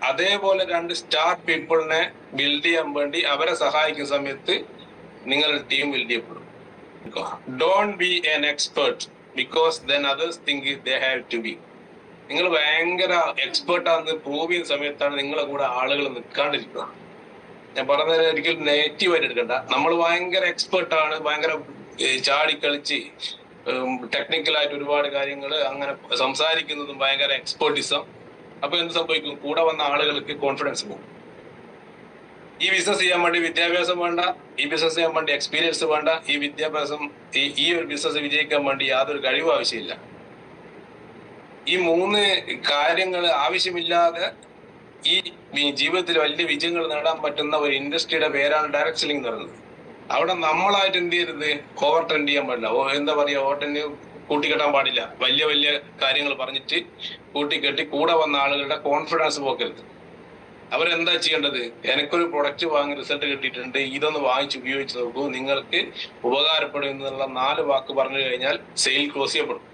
അതേപോലെ 2 സ്റ്റാർ പീപ്പിളിനെ ബിൽഡ് ചെയ്യാൻ വേണ്ടി അവരെ സഹായിക്കുന്ന സമയത്ത് നിങ്ങളുടെ ടീം ബിൽഡ് ചെയ്യപ്പെടും. Don't be an expert because then others think they have to be. നിങ്ങൾ ഭയങ്കര എക്സ്പേർട്ട് ആണെന്ന് പ്രൂവ് ചെയ്യുന്ന സമയത്താണ് നിങ്ങളെ കൂടെ ആളുകൾ നിൽക്കാണ്ടിരിക്കുന്നത്. ഞാൻ പറഞ്ഞത് ഒരിക്കലും നെഗറ്റീവായിട്ട് എടുക്കണ്ട. നമ്മൾ ഭയങ്കര എക്സ്പേർട്ടാണ്, ഭയങ്കര ചാടിക്കളിച്ച് ടെക്നിക്കലായിട്ട് ഒരുപാട് കാര്യങ്ങൾ അങ്ങനെ സംസാരിക്കുന്നതും ഭയങ്കര എക്സ്പേർട്ടിസം. അപ്പൊ എന്ത് സംഭവിക്കും, കൂടെ വന്ന ആളുകൾക്ക് കോൺഫിഡൻസ് പോകും. ഈ ബിസിനസ് ചെയ്യാൻ വേണ്ടി വിദ്യാഭ്യാസം വേണ്ട, ഈ ബിസിനസ് ചെയ്യാൻ വേണ്ടി എക്സ്പീരിയൻസ് വേണ്ട, ഈ വിദ്യാഭ്യാസം ഈ ഒരു ബിസിനസ് വിജയിക്കാൻ വേണ്ടി യാതൊരു കഴിവും ആവശ്യമില്ല. ഈ 3 കാര്യങ്ങൾ ആവശ്യമില്ലാതെ ഈ ജീവിതത്തിൽ വലിയ വിജയങ്ങൾ നേടാൻ പറ്റുന്ന ഒരു ഇൻഡസ്ട്രിയുടെ പേരാണ് ഡയറക്ട് സെല്ലിംഗ് എന്ന് പറയുന്നത്. അവിടെ നമ്മളായിട്ട് എന്ത് ചെയ്യരുത്, ഓവർ ട്രെൻഡ് ചെയ്യാൻ പാടില്ല. എന്താ പറയാ, ഓവർ ട്രെൻഡ് കൂട്ടിക്കെട്ടാൻ പാടില്ല. വലിയ വലിയ കാര്യങ്ങൾ പറഞ്ഞിട്ട് കൂട്ടിക്കെട്ടി കൂടെ വന്ന ആളുകളുടെ കോൺഫിഡൻസ് പോക്കരുത്. അവരെന്താ ചെയ്യേണ്ടത്? എനിക്കൊരു പ്രൊഡക്റ്റ് വാങ്ങി റിസൾട്ട് കിട്ടിയിട്ടുണ്ട്, ഇതൊന്ന് വാങ്ങിച്ച് ഉപയോഗിച്ച് നോക്കൂ, നിങ്ങൾക്ക് ഉപകാരപ്പെടും എന്നുള്ള 4 വാക്ക് പറഞ്ഞു കഴിഞ്ഞാൽ സെയിൽ ക്ലോസ് ചെയ്യപ്പെടും.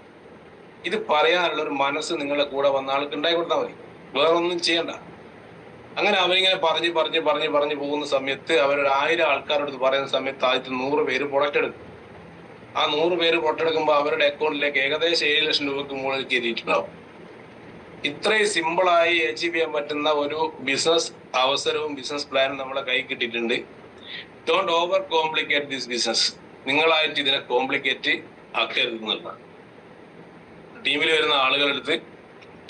ഇത് പറയാനുള്ള ഒരു മനസ്സ് നിങ്ങളുടെ കൂടെ വന്ന ആൾക്ക് ഉണ്ടായി കൊടുത്താൽ മതി, വേറെ ഒന്നും ചെയ്യണ്ട. അങ്ങനെ അവരിങ്ങനെ പറഞ്ഞു പോകുന്ന സമയത്ത് അവരൊരു 1000 ആൾക്കാരോട് പറയുന്ന സമയത്ത് ആദ്യത്തെ 100 പേര് പ്രൊഡക്റ്റ് എടുക്കും. ആ 100 പേര് പ്രൊഡക്റ്റ് എടുക്കുമ്പോൾ അവരുടെ അക്കൗണ്ടിലേക്ക് ഏകദേശം 7 ലക്ഷം രൂപക്ക് മുകളിൽ കയറിയിട്ടുണ്ടാവും. ഇത്രയും സിമ്പിളായി അച്ചീവ് ചെയ്യാൻ പറ്റുന്ന ഒരു ബിസിനസ് അവസരവും ബിസിനസ് പ്ലാനും നമ്മളെ കൈ കിട്ടിയിട്ടുണ്ട്. Don't over complicate this business. നിങ്ങളായിട്ട് ഇതിനെ കോംപ്ലിക്കേറ്റ് ആക്കരുത് എന്നുള്ള ടീമിൽ വരുന്ന ആളുകളെടുത്ത്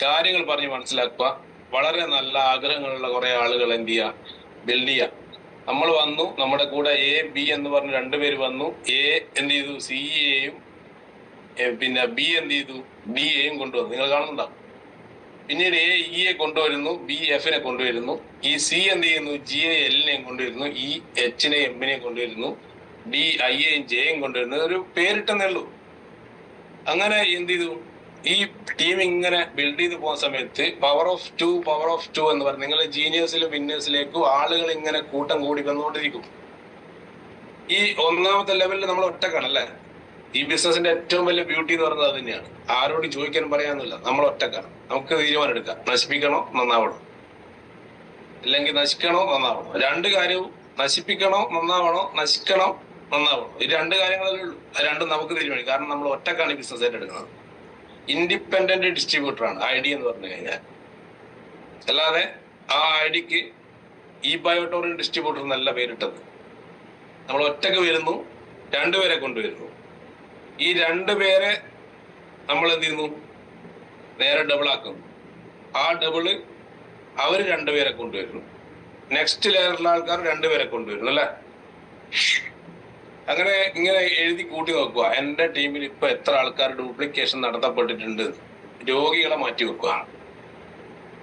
കാര്യങ്ങൾ പറഞ്ഞ് മനസ്സിലാക്കുക. വളരെ നല്ല ആഗ്രഹങ്ങളുള്ള കുറെ ആളുകൾ എന്ത് ചെയ്യുക, ബിൽഡ് ചെയ്യുക. നമ്മൾ വന്നു, നമ്മുടെ കൂടെ എ ബി എന്ന് പറഞ്ഞ് 2 പേര് വന്നു. എ എന്ത് ചെയ്തു, സി എയും പിന്നെ ബി എന്ത് ചെയ്തു, ഡി എയും കൊണ്ടുവന്നു. നിങ്ങൾ കാണുന്നുണ്ടാവും. പിന്നീട് എ ഇയെ കൊണ്ടുവരുന്നു, ബി എഫിനെ കൊണ്ടുവരുന്നു, ഈ സി എന്ത് ചെയ്യുന്നു, ജി എ എല്ലിനെയും കൊണ്ടുവരുന്നു, ഈ എച്ചിനെയും എമ്മിനെയും കൊണ്ടുവരുന്നു, ഡി ഐയെയും ജെയും കൊണ്ടുവരുന്നു. ഒരു പേരിട്ടെന്നേ ഉള്ളൂ. അങ്ങനെ എന്ത് ചെയ്തു, ഈ ടീം ഇങ്ങനെ ബിൽഡ് ചെയ്ത് പോകുന്ന സമയത്ത് പവർ ഓഫ് ടു എന്ന് പറഞ്ഞ് നിങ്ങളുടെ ജീനിയേഴ്സിലും വിന്നേഴ്സിലേക്കും ആളുകൾ ഇങ്ങനെ കൂട്ടം കൂടി വന്നുകൊണ്ടിരിക്കും. ഈ 1ാമത്തെ ലെവലിൽ നമ്മൾ ഒറ്റക്കാണല്ലേ. ഈ ബിസിനസിന്റെ ഏറ്റവും വലിയ ബ്യൂട്ടി എന്ന് പറയുന്നത് അത് തന്നെയാണ്. ആരോടും ചോദിക്കാനും പറയാനൊന്നുമില്ല, നമ്മൾ ഒറ്റക്കാണ്. നമുക്ക് തീരുമാനം എടുക്കാം, നശിപ്പിക്കണോ നന്നാവണോ, അല്ലെങ്കിൽ നശിക്കണോ നന്നാവണോ. 2 കാര്യവും, നശിപ്പിക്കണോ നന്നാവണോ, നശിക്കണോ നന്നാവണോ, ഈ 2 കാര്യങ്ങളല്ലേ ഉള്ളൂ. അത് രണ്ടും നമുക്ക് തീരുമാനിക്കും. കാരണം നമ്മൾ ഒറ്റക്കാണ് ഈ ബിസിനസ് ആയിട്ട് എടുക്കുന്നത്. ഇൻഡിപെൻഡന്റ് ഡിസ്ട്രിബ്യൂട്ടറാണ് ഐഡി എന്ന് പറഞ്ഞു കഴിഞ്ഞാൽ. അല്ലാതെ ആ ഐഡിക്ക് ഈ ബയോട്ടോറിൻ ഡിസ്ട്രിബ്യൂട്ടർ എന്നല്ല പേരിട്ടത്. നമ്മൾ ഒറ്റക്ക് വരുന്നു, 2 പേരെ കൊണ്ടുവരുന്നു. ഈ 2 പേരെ നമ്മൾ എന്ത് ചെയ്യുന്നു, നേരെ ഡബിൾ ആക്കുന്നു. ആ ഡബിള് അവര് 2 പേരെ കൊണ്ടുവരുന്നു. നെക്സ്റ്റ് ലെയറിലുള്ള ആൾക്കാർ 2 പേരെ കൊണ്ടുവരുന്നു അല്ലെ. അങ്ങനെ ഇങ്ങനെ എഴുതി കൂട്ടി നോക്കുക. എന്റെ ടീമിൽ ഇപ്പൊ എത്ര ആൾക്കാർ ഡ്യൂപ്ലിക്കേഷൻ നടത്തപ്പെട്ടിട്ടുണ്ട്, രോഗികളെ മാറ്റി വെക്കുക.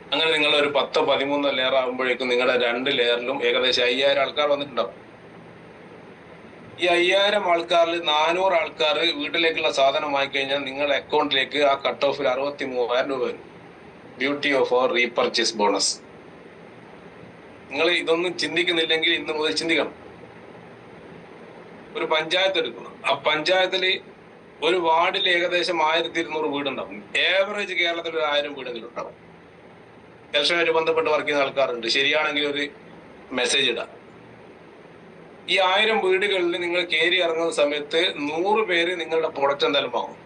അങ്ങനെ നിങ്ങൾ ഒരു 10-13 ലെയർ ആകുമ്പോഴേക്കും നിങ്ങളുടെ 2 ലെയറിലും ഏകദേശം 5000 ആൾക്കാർ വന്നിട്ടുണ്ടാവും. ഈ 5000 ആൾക്കാരിൽ 400 ആൾക്കാർ വീട്ടിലേക്കുള്ള സാധനം വാങ്ങിക്കഴിഞ്ഞാൽ നിങ്ങളുടെ അക്കൗണ്ടിലേക്ക് ആ കട്ട് ഓഫിൽ 63,000 രൂപ വരും. Beauty of our repurchase bonus. നിങ്ങൾ ഇതൊന്നും ചിന്തിക്കുന്നില്ലെങ്കിൽ ഇന്ന് മുതൽ ചിന്തിക്കണം. ഒരു പഞ്ചായത്ത് എടുക്കണം. ആ പഞ്ചായത്തിൽ ഒരു വാർഡിൽ ഏകദേശം 1200 വീടുണ്ടാവും. ഏവറേജ് കേരളത്തിൽ ഒരു 1000 വീടെങ്കിലും ഉണ്ടാവും. ഇലക്ഷനുമായിട്ട് ബന്ധപ്പെട്ട് വർക്ക് ചെയ്യുന്ന ആൾക്കാരുണ്ട്. ശരിയാണെങ്കിൽ ഒരു മെസ്സേജ് ഇടാം. ഈ 1000 വീടുകളിൽ നിങ്ങൾ കയറി ഇറങ്ങുന്ന സമയത്ത് 100 പേര് നിങ്ങളുടെ പ്രൊഡക്റ്റ് എന്തായാലും വാങ്ങും.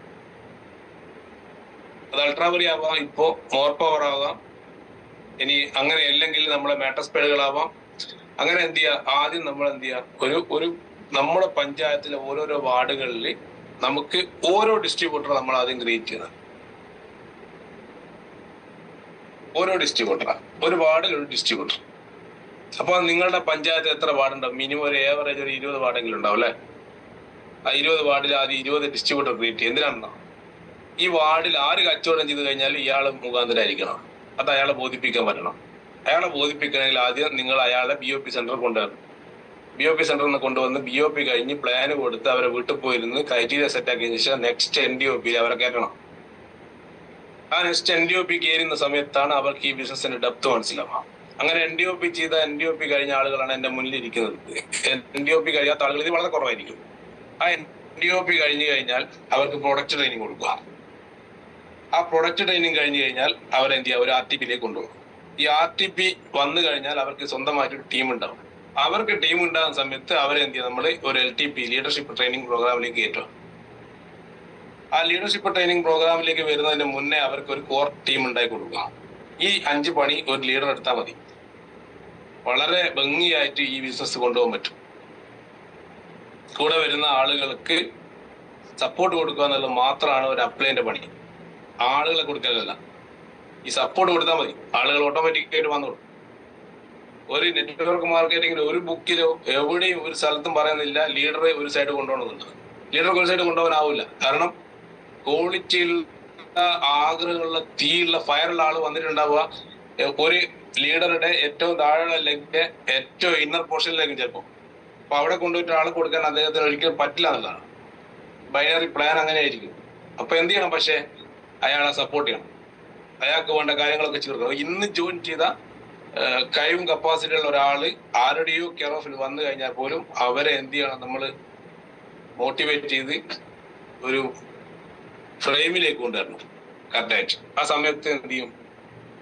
അത് അൾട്രാവറി ആവാം, ഇപ്പോ മോർ പവർ ആവാം, ഇനി അങ്ങനെ അല്ലെങ്കിൽ നമ്മളെ മാറ്റസ്പേഡുകളാവാം. അങ്ങനെ എന്ത് ചെയ്യുക, ആദ്യം നമ്മൾ എന്ത് ചെയ്യുക, ഒരു നമ്മുടെ പഞ്ചായത്തിലെ ഓരോരോ വാർഡുകളിൽ നമുക്ക് ഓരോ ഡിസ്ട്രിബ്യൂട്ടർ നമ്മൾ ആദ്യം ക്രിയേറ്റ് ചെയ്യണം. ഓരോ ഡിസ്ട്രിബ്യൂട്ടറാണ്, ഒരു വാർഡിൽ ഒരു ഡിസ്ട്രിബ്യൂട്ടർ. അപ്പൊ നിങ്ങളുടെ പഞ്ചായത്ത് എത്ര വാർഡുണ്ടാവും? മിനിമം ഒരു ഏവറേജ് ഒരു 20 വാർഡെങ്കിലും ഉണ്ടാവും അല്ലെ. ആ 20 വാർഡിൽ ആദ്യം 20 ഡിസ്ട്രിബ്യൂട്ടർ ക്രിയേറ്റ് ചെയ്യും. എന്തിനാണെന്നോ, ഈ വാർഡിൽ ആര് കച്ചവടം ചെയ്ത് കഴിഞ്ഞാലും ഇയാൾ മുഖാന്തരായിരിക്കണം. അത് അയാളെ ബോധിപ്പിക്കാൻ പറ്റണം. അയാളെ ബോധിപ്പിക്കണമെങ്കിൽ ആദ്യം നിങ്ങൾ അയാളെ BOP സെന്ററിൽ കൊണ്ടുവരണം. BOP സെന്ററിൽ നിന്ന് കൊണ്ടുവന്ന് BOP കഴിഞ്ഞ് പ്ലാന് കൊടുത്ത് അവരെ വീട്ടിൽ പോയിരുന്ന് ക്രൈറ്റീരിയ സെറ്റ് ആക്കിയതിനു ശേഷം നെക്സ്റ്റ് NDOP അവരെ കയറ്റണം. ആ നെക്സ്റ്റ് NDOP കയറുന്ന സമയത്താണ് അവർക്ക് ഈ ബിസിനസിന്റെ ഡെപ്ത് മനസ്സിലാവാം. അങ്ങനെ NDOP ചെയ്ത NDOP കഴിഞ്ഞ ആളുകളാണ് എന്റെ മുന്നിൽ ഇരിക്കുന്നത്. NDOP കഴിയാത്ത ആളുകൾ ഇത് വളരെ കുറവായിരിക്കും. ആ NDOP കഴിഞ്ഞു കഴിഞ്ഞാൽ അവർക്ക് പ്രൊഡക്റ്റ് ട്രെയിനിങ് കൊടുക്കുക. ആ പ്രൊഡക്റ്റ് ട്രെയിനിങ് കഴിഞ്ഞു കഴിഞ്ഞാൽ അവരെന്ത് ചെയ്യുക, ഒരു RTPയിലേക്ക് കൊണ്ടുപോകും. ഈ RTP വന്നു കഴിഞ്ഞാൽ അവർക്ക് സ്വന്തമായിട്ടൊരു ടീം ഉണ്ടാവും. അവർക്ക് ടീം ഉണ്ടാകുന്ന സമയത്ത് അവരെന്ത് ചെയ്യുക, നമ്മൾ ഒരു LTP ലീഡർഷിപ്പ് ട്രെയിനിങ് പ്രോഗ്രാമിലേക്ക് കയറ്റുക. ആ ലീഡർഷിപ്പ് ട്രെയിനിങ് പ്രോഗ്രാമിലേക്ക് വരുന്നതിന് മുന്നേ അവർക്ക് ഒരു കോർ ടീം ഉണ്ടാക്കി കൊടുക്കുക. ഈ 5 പണി ഒരു ലീഡർ എടുത്താൽ മതി. വളരെ ഭംഗിയായിട്ട് ഈ ബിസിനസ് കൊണ്ടുപോകാൻ പറ്റും. കൂടെ വരുന്ന ആളുകൾക്ക് സപ്പോർട്ട് കൊടുക്കുക എന്നുള്ളത് മാത്രമാണ് ഒരു അപ്ലൈന്റെ പണി. ആളുകളെ കൊടുക്കലല്ല, ഈ സപ്പോർട്ട് കൊടുത്താൽ മതി. ആളുകൾ ഓട്ടോമാറ്റിക്കായിട്ട് വന്നോളും. ഒരു നെറ്റ്വർക്ക് മാർക്കറ്റിംഗിൽ ഒരു ബുക്കിലോ എവിടെയും ഒരു സ്ഥലത്തും പറയുന്നില്ല ലീഡറെ ഒരു സൈഡ് കൊണ്ടുപോകണമെന്നുണ്ട്. ലീഡർക്ക് ഒരു സൈഡ് കൊണ്ടുപോകാനാവില്ല. കാരണം ക്വാളിറ്റിയുള്ള ആഗ്രഹമുള്ള തീയുള്ള ഫയറുള്ള ആള് വന്നിട്ടുണ്ടാവുക ഒരു ലീഡറുടെ ഏറ്റവും താഴെയുള്ള ലെഗിന്റെ ഏറ്റവും ഇന്നർ പോർഷനിലേക്കും ചിലപ്പോൾ. അപ്പൊ അവിടെ കൊണ്ടുപോയിട്ട് ആൾ കൊടുക്കാൻ അദ്ദേഹത്തിന് ഒരിക്കലും പറ്റില്ല എന്നുള്ളതാണ്. ബൈനറി പ്ലാൻ അങ്ങനെ ആയിരിക്കും. അപ്പൊ എന്ത് ചെയ്യണം? പക്ഷെ അയാളെ സപ്പോർട്ട് ചെയ്യണം, അയാൾക്ക് വേണ്ട കാര്യങ്ങളൊക്കെ ചേർക്കണം. ഇന്ന് ജോയിൻ ചെയ്ത കഴിവും കപ്പാസിറ്റി ഉള്ള ഒരാള് ആരുടെയോ കെയർ ഓഫിൽ വന്നു കഴിഞ്ഞാൽ പോലും അവരെ എന്ത് ചെയ്യണം? നമ്മൾ മോട്ടിവേറ്റ് ചെയ്ത് ഒരു ഫ്രെയിമിലേക്ക് കൊണ്ടുവരണം കറക്റ്റായിട്ട്. ആ സമയത്ത് എന്ത് ചെയ്യും?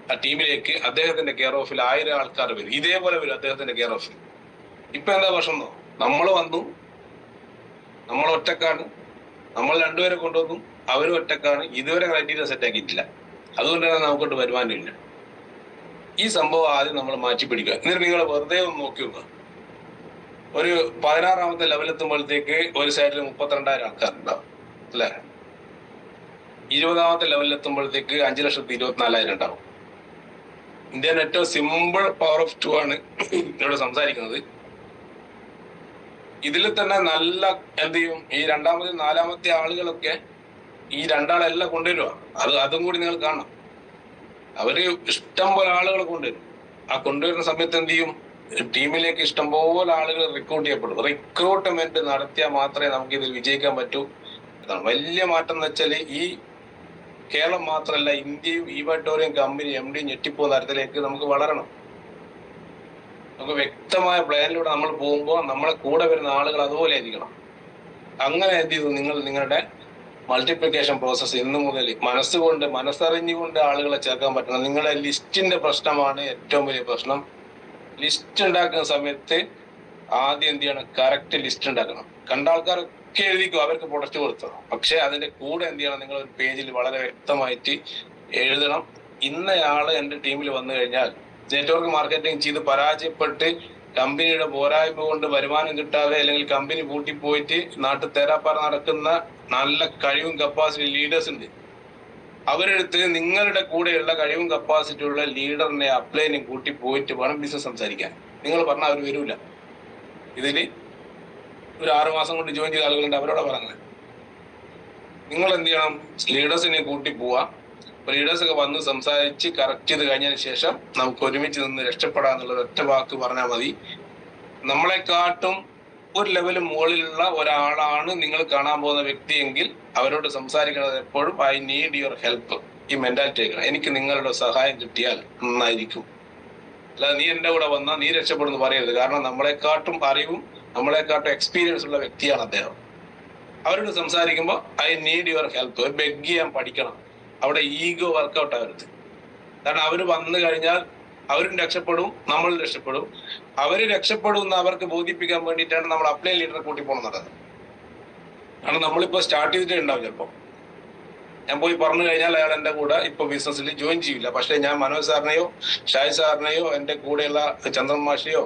ആ ടീമിലേക്ക് അദ്ദേഹത്തിന്റെ കെയർ ഓഫിൽ 1000 ആൾക്കാർ വരും, ഇതേപോലെ വരും അദ്ദേഹത്തിന്റെ കെയർ ഓഫിൽ. ഇപ്പൊ എന്താ പ്രശ്നം? നമ്മൾ വന്നു, നമ്മൾ ഒറ്റക്കാണ്, നമ്മൾ രണ്ടുപേരെ കൊണ്ടുവന്നു, അവരും ഒറ്റക്കാണ്, ഇതുവരെ ക്രൈറ്റീരിയ സെറ്റ് ആക്കിയിട്ടില്ല. അതുകൊണ്ട് തന്നെ നമുക്കൊട്ട് വരുമാനമില്ല. ഈ സംഭവം ആദ്യം നമ്മൾ മാറ്റി പിടിക്കുക. എന്നിട്ട് നിങ്ങൾ വെറുതെ ഒന്ന് നോക്കി നോക്കുക. ഒരു 16ാമത്തെ ലെവലെത്തുമ്പോഴത്തേക്ക് ഒരു സൈഡിൽ 32,000 ആൾക്കാരുണ്ടാവും അല്ലെ? 20ാമത്തെ ലെവലിലെത്തുമ്പോഴത്തേക്ക് 5,24,000 ഉണ്ടാവും. ഇന്ത്യൻ ഏറ്റവും സിമ്പിൾ പവർ ഓഫ് 2 ആണ് ഇവിടെ സംസാരിക്കുന്നത്. ഇതിൽ തന്നെ നല്ല എന്ത് ചെയ്യും? ഈ 2ാമത്തെ 4ാമത്തെ ആളുകളൊക്കെ ഈ 2ആളെല്ലാം കൊണ്ടുവരുക. അതും കൂടി നിങ്ങൾ കാണണം. അവര് ഇഷ്ടം പോലെ ആളുകളെ കൊണ്ടുവരും. ആ കൊണ്ടുവരുന്ന സമയത്ത് എന്ത് ചെയ്യും? ടീമിലേക്ക് ഇഷ്ടംപോലെ ആളുകൾ റിക്രൂട്ട് ചെയ്യപ്പെടും. റിക്രൂട്ട്മെന്റ് നടത്തിയാൽ മാത്രമേ നമുക്ക് ഇതിൽ വിജയിക്കാൻ പറ്റൂ. അതാണ് വലിയ മാറ്റം എന്ന് വെച്ചാൽ ഈ കേരളം മാത്രമല്ല, ഇന്ത്യയും ഈവട്ടോറിയം കമ്പനി MD ഞെട്ടിപ്പോകുന്ന തരത്തിലേക്ക് നമുക്ക് വളരണം. നമുക്ക് വ്യക്തമായ പ്ലാനിലൂടെ നമ്മൾ പോകുമ്പോൾ നമ്മളെ കൂടെ വരുന്ന ആളുകൾ അതുപോലെ ആയിരിക്കണം. അങ്ങനെ എന്ത് ചെയ്തു? നിങ്ങളുടെ മൾട്ടിപ്ലിക്കേഷൻ പ്രോസസ്സ് ഇന്നു മുതൽ മനസ്സറിഞ്ഞുകൊണ്ട് ആളുകളെ ചേർക്കാൻ പറ്റണം. നിങ്ങളുടെ ലിസ്റ്റിന്റെ പ്രശ്നമാണ് ഏറ്റവും വലിയ പ്രശ്നം. ലിസ്റ്റ് ഉണ്ടാക്കുന്ന സമയത്ത് ആദ്യം എന്ത് ചെയ്യണം? കറക്റ്റ് ലിസ്റ്റ് ഉണ്ടാക്കണം. കണ്ട ആൾക്കാരൊക്കെ എഴുതിക്കും അവർക്ക് പ്രൊഡക്റ്റ് കൊടുത്തത്. പക്ഷെ അതിന്റെ കൂടെ എന്ത് ചെയ്യണം? നിങ്ങൾ ഒരു പേജിൽ വളരെ വ്യക്തമായിട്ട് എഴുതണം, ഇന്നയാള് എന്റെ ടീമിൽ വന്നു കഴിഞ്ഞാൽ നെറ്റ്വർക്ക് മാർക്കറ്റിംഗ് ചെയ്ത് പരാജയപ്പെട്ട് കമ്പനിയുടെ പോരായ്മ കൊണ്ട് വരുമാനം കിട്ടാതെ അല്ലെങ്കിൽ കമ്പനി പൂട്ടിപ്പോയിട്ട് നാട്ടിൽ തേരാപ്പാറ നടക്കുന്ന നല്ല കഴിവും കപ്പാസിറ്റി ലീഡേഴ്സ് ഉണ്ട്. അവരെടുത്ത് നിങ്ങളുടെ കൂടെയുള്ള കഴിവും കപ്പാസിറ്റി ഉള്ള ലീഡറിനെ അപ്ലൈനെ കൂട്ടി പോയിട്ട് വേണം ബിസിനസ് സംസാരിക്കാൻ. നിങ്ങൾ പറഞ്ഞാൽ അവർ വരൂല. ഇതില് ഒരു 6 മാസം കൊണ്ട് ജോയിൻ ചെയ്ത ആളുകളുണ്ട്, അവരോട് പറഞ്ഞത് നിങ്ങൾ എന്ത് ചെയ്യണം? ലീഡേഴ്സിനെ കൂട്ടി പോവാ. ലീഡേഴ്സ് ഒക്കെ വന്ന് സംസാരിച്ച് കറക്റ്റ് ചെയ്ത് കഴിഞ്ഞതിന് ശേഷം നമുക്ക് ഒരുമിച്ച് നിന്ന് രക്ഷപ്പെടാന്നുള്ളത് ഒറ്റ വാക്ക് പറഞ്ഞാൽ മതി. നമ്മളെക്കാട്ടും ഒരു ലെവല് മുകളിലുള്ള ഒരാളാണ് നിങ്ങൾ കാണാൻ പോകുന്ന വ്യക്തിയെങ്കിൽ അവരോട് സംസാരിക്കുന്നത് എപ്പോഴും ഐ നീഡ് യുവർ ഹെൽപ്പ്. ഈ മെന്റാലിറ്റി ആക്കണം. എനിക്ക് നിങ്ങളുടെ സഹായം കിട്ടിയാൽ നന്നായിരിക്കും. അല്ലാതെ നീ എന്റെ കൂടെ വന്നാൽ നീ രക്ഷപ്പെടുന്നു പറയരുത്. കാരണം നമ്മളെക്കാട്ടും അറിവും നമ്മളെക്കാട്ടും എക്സ്പീരിയൻസ് ഉള്ള വ്യക്തിയാണ് അദ്ദേഹം. അവരോട് സംസാരിക്കുമ്പോൾ I need your help. Beg ചെയ്യാൻ പഠിക്കണം. അവിടെ ഈഗോ വർക്കൗട്ട് ആവരുത്. കാരണം അവര് വന്നു കഴിഞ്ഞാൽ അവരും രക്ഷപ്പെടും, നമ്മളും രക്ഷപ്പെടും. അവര് രക്ഷപ്പെടും എന്ന് അവർക്ക് ബോധിപ്പിക്കാൻ വേണ്ടിയിട്ടാണ് നമ്മൾ അപ്ലൈ ലീഡറെ കൂട്ടി പോകുന്നത്. കാരണം നമ്മളിപ്പോ സ്റ്റാർട്ട് ചെയ്തിട്ടേ ഉണ്ടാവും. ചിലപ്പോൾ ഞാൻ പോയി പറഞ്ഞു കഴിഞ്ഞാൽ അയാൾ എന്റെ കൂടെ ഇപ്പൊ ബിസിനസ്സിൽ ജോയിൻ ചെയ്യില്ല. പക്ഷെ ഞാൻ മനോജ് സാറിനെയോ ഷായ് സാറിനെയോ എന്റെ കൂടെയുള്ള ചന്ദ്രൻ മാഷിയോ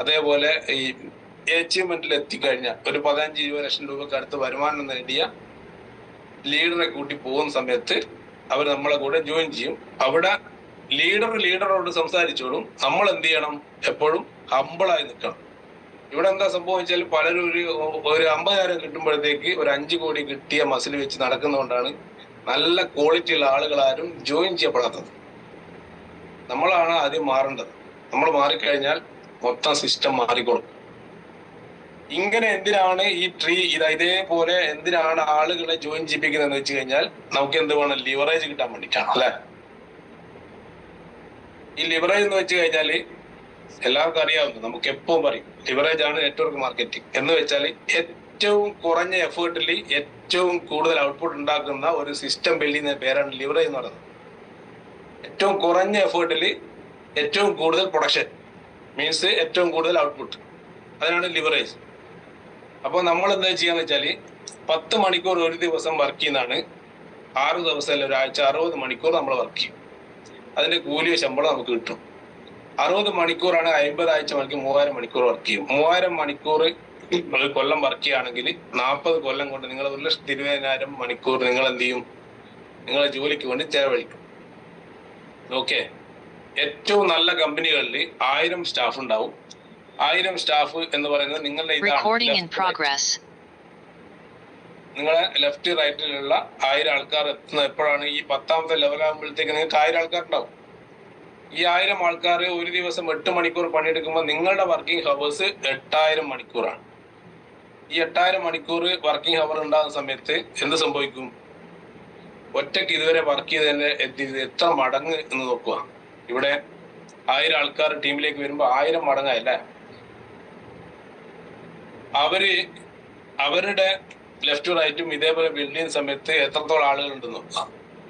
അതേപോലെ ഈ അച്ചീവ്മെന്റിൽ എത്തിക്കഴിഞ്ഞാൽ ഒരു 15-20 ലക്ഷം രൂപക്ക് അടുത്ത് വരുമാനം നേടിയ ലീഡറെ കൂട്ടി പോകുന്ന സമയത്ത് അവർ നമ്മളെ കൂടെ ജോയിൻ ചെയ്യും. അവിടെ ലീഡറോട് സംസാരിച്ചോളും. നമ്മൾ എന്ത് ചെയ്യണം? എപ്പോഴും ഹമ്പിളായി നിൽക്കണം. ഇവിടെ എന്താ സംഭവിച്ചാൽ പലരും ഒരു 50,000 കിട്ടുമ്പോഴത്തേക്ക് ഒരു 5 കോടി കിട്ടിയ മസിൽ വെച്ച് നടക്കുന്നതുകൊണ്ടാണ് നല്ല ക്വാളിറ്റി ഉള്ള ആളുകൾ ആരും ജോയിൻ ചെയ്യപ്പെടാത്തത്. നമ്മളാണ് ആദ്യം മാറേണ്ടത്. നമ്മൾ മാറിക്കഴിഞ്ഞാൽ മൊത്തം സിസ്റ്റം മാറിക്കോളും. ഇങ്ങനെ എന്തിനാണ് ഈ ട്രീ ഇതേപോലെ എന്തിനാണ് ആളുകളെ ജോയിൻ ചെയ്യിപ്പിക്കുന്നതെന്ന് വെച്ച് കഴിഞ്ഞാൽ നമുക്ക് എന്ത് വേണം? ലിവറേജ് കിട്ടാൻ വേണ്ടിയിട്ടാണ് അല്ലെ? ഈ ലിവറേജ് എന്ന് വെച്ച് കഴിഞ്ഞാല് എല്ലാവർക്കും അറിയാവുന്ന, നമുക്ക് എപ്പോഴും പറയും ലിവറേജ് ആണ് നെറ്റ്വർക്ക് മാർക്കറ്റിംഗ് എന്ന് വെച്ചാൽ ഏറ്റവും കുറഞ്ഞ എഫേർട്ടിൽ ഏറ്റവും കൂടുതൽ ഔട്ട്പുട്ട് ഉണ്ടാക്കുന്ന ഒരു സിസ്റ്റം ബിൽഡ് ചെയ്യുന്ന പേരാണ് ലിവറേജ് എന്ന് പറയുന്നത്. ഏറ്റവും കുറഞ്ഞ എഫേർട്ടിൽ ഏറ്റവും കൂടുതൽ പ്രൊഡക്ഷൻ മീൻസ് ഏറ്റവും കൂടുതൽ ഔട്ട്പുട്ട്, അതിനാണ് ലിവറേജ്. അപ്പൊ നമ്മൾ എന്താ ചെയ്യാന്ന് വെച്ചാല് 10 മണിക്കൂർ ഒരു ദിവസം വർക്ക് ചെയ്യുന്നതാണ്. 6 ദിവസം അല്ല ഒരാഴ്ച 60 മണിക്കൂർ നമ്മൾ വർക്ക് ചെയ്യും. അതിന്റെ കൂലിയോ ശമ്പളം നമുക്ക് കിട്ടും. 60 മണിക്കൂറാണ് 50 ആഴ്ച മണിക്ക് 3000 മണിക്കൂർ വർക്ക് ചെയ്യും. 3000 മണിക്കൂർ ഒരു കൊല്ലം വർക്ക് ചെയ്യുകയാണെങ്കിൽ 40 കൊല്ലം കൊണ്ട് നിങ്ങൾ 1,20,000 മണിക്കൂർ നിങ്ങൾ എന്ത് ചെയ്യും? നിങ്ങളെ ജോലിക്ക് വേണ്ടി ചെലവഴിക്കും. ഓക്കെ, ഏറ്റവും നല്ല കമ്പനികളിൽ 1000 സ്റ്റാഫ് ഉണ്ടാവും. 1000 സ്റ്റാഫ് എന്ന് പറയുന്നത് നിങ്ങളുടെ നിങ്ങളെ ലെഫ്റ്റ് റൈറ്റിലുള്ള 1000 ആൾക്കാർ എത്തുന്നത് എപ്പോഴാണ്? ഈ 10ാമത്തെ ലെവലാകുമ്പോഴത്തേക്ക് നിങ്ങൾക്ക് 1000 ആൾക്കാരുണ്ടാവും. ഈ 1000 ആൾക്കാർ ഒരു ദിവസം 8 മണിക്കൂർ പണിയെടുക്കുമ്പോൾ നിങ്ങളുടെ വർക്കിംഗ് ഹവേഴ്സ് 8000 മണിക്കൂറാണ്. ഈ 8000 മണിക്കൂർ വർക്കിംഗ് ഹവർ ഉണ്ടാകുന്ന സമയത്ത് എന്ത് സംഭവിക്കും? ഒറ്റയ്ക്ക് ഇതുവരെ വർക്ക് ചെയ്തതിന്റെ എത്ര മടങ്ങ് എന്ന് നോക്കുക. ഇവിടെ 1000 ആൾക്കാർ ടീമിലേക്ക് വരുമ്പോ 1000 മടങ്ങായല്ലേ. അവരുടെ ലെഫ്റ്റ് റൈറ്റും ഇതേപോലെ ബിൽഡ് ചെയ്യുന്ന സമയത്ത് എത്രത്തോളം ആളുകൾ ഉണ്ടെന്ന് നോക്കുക.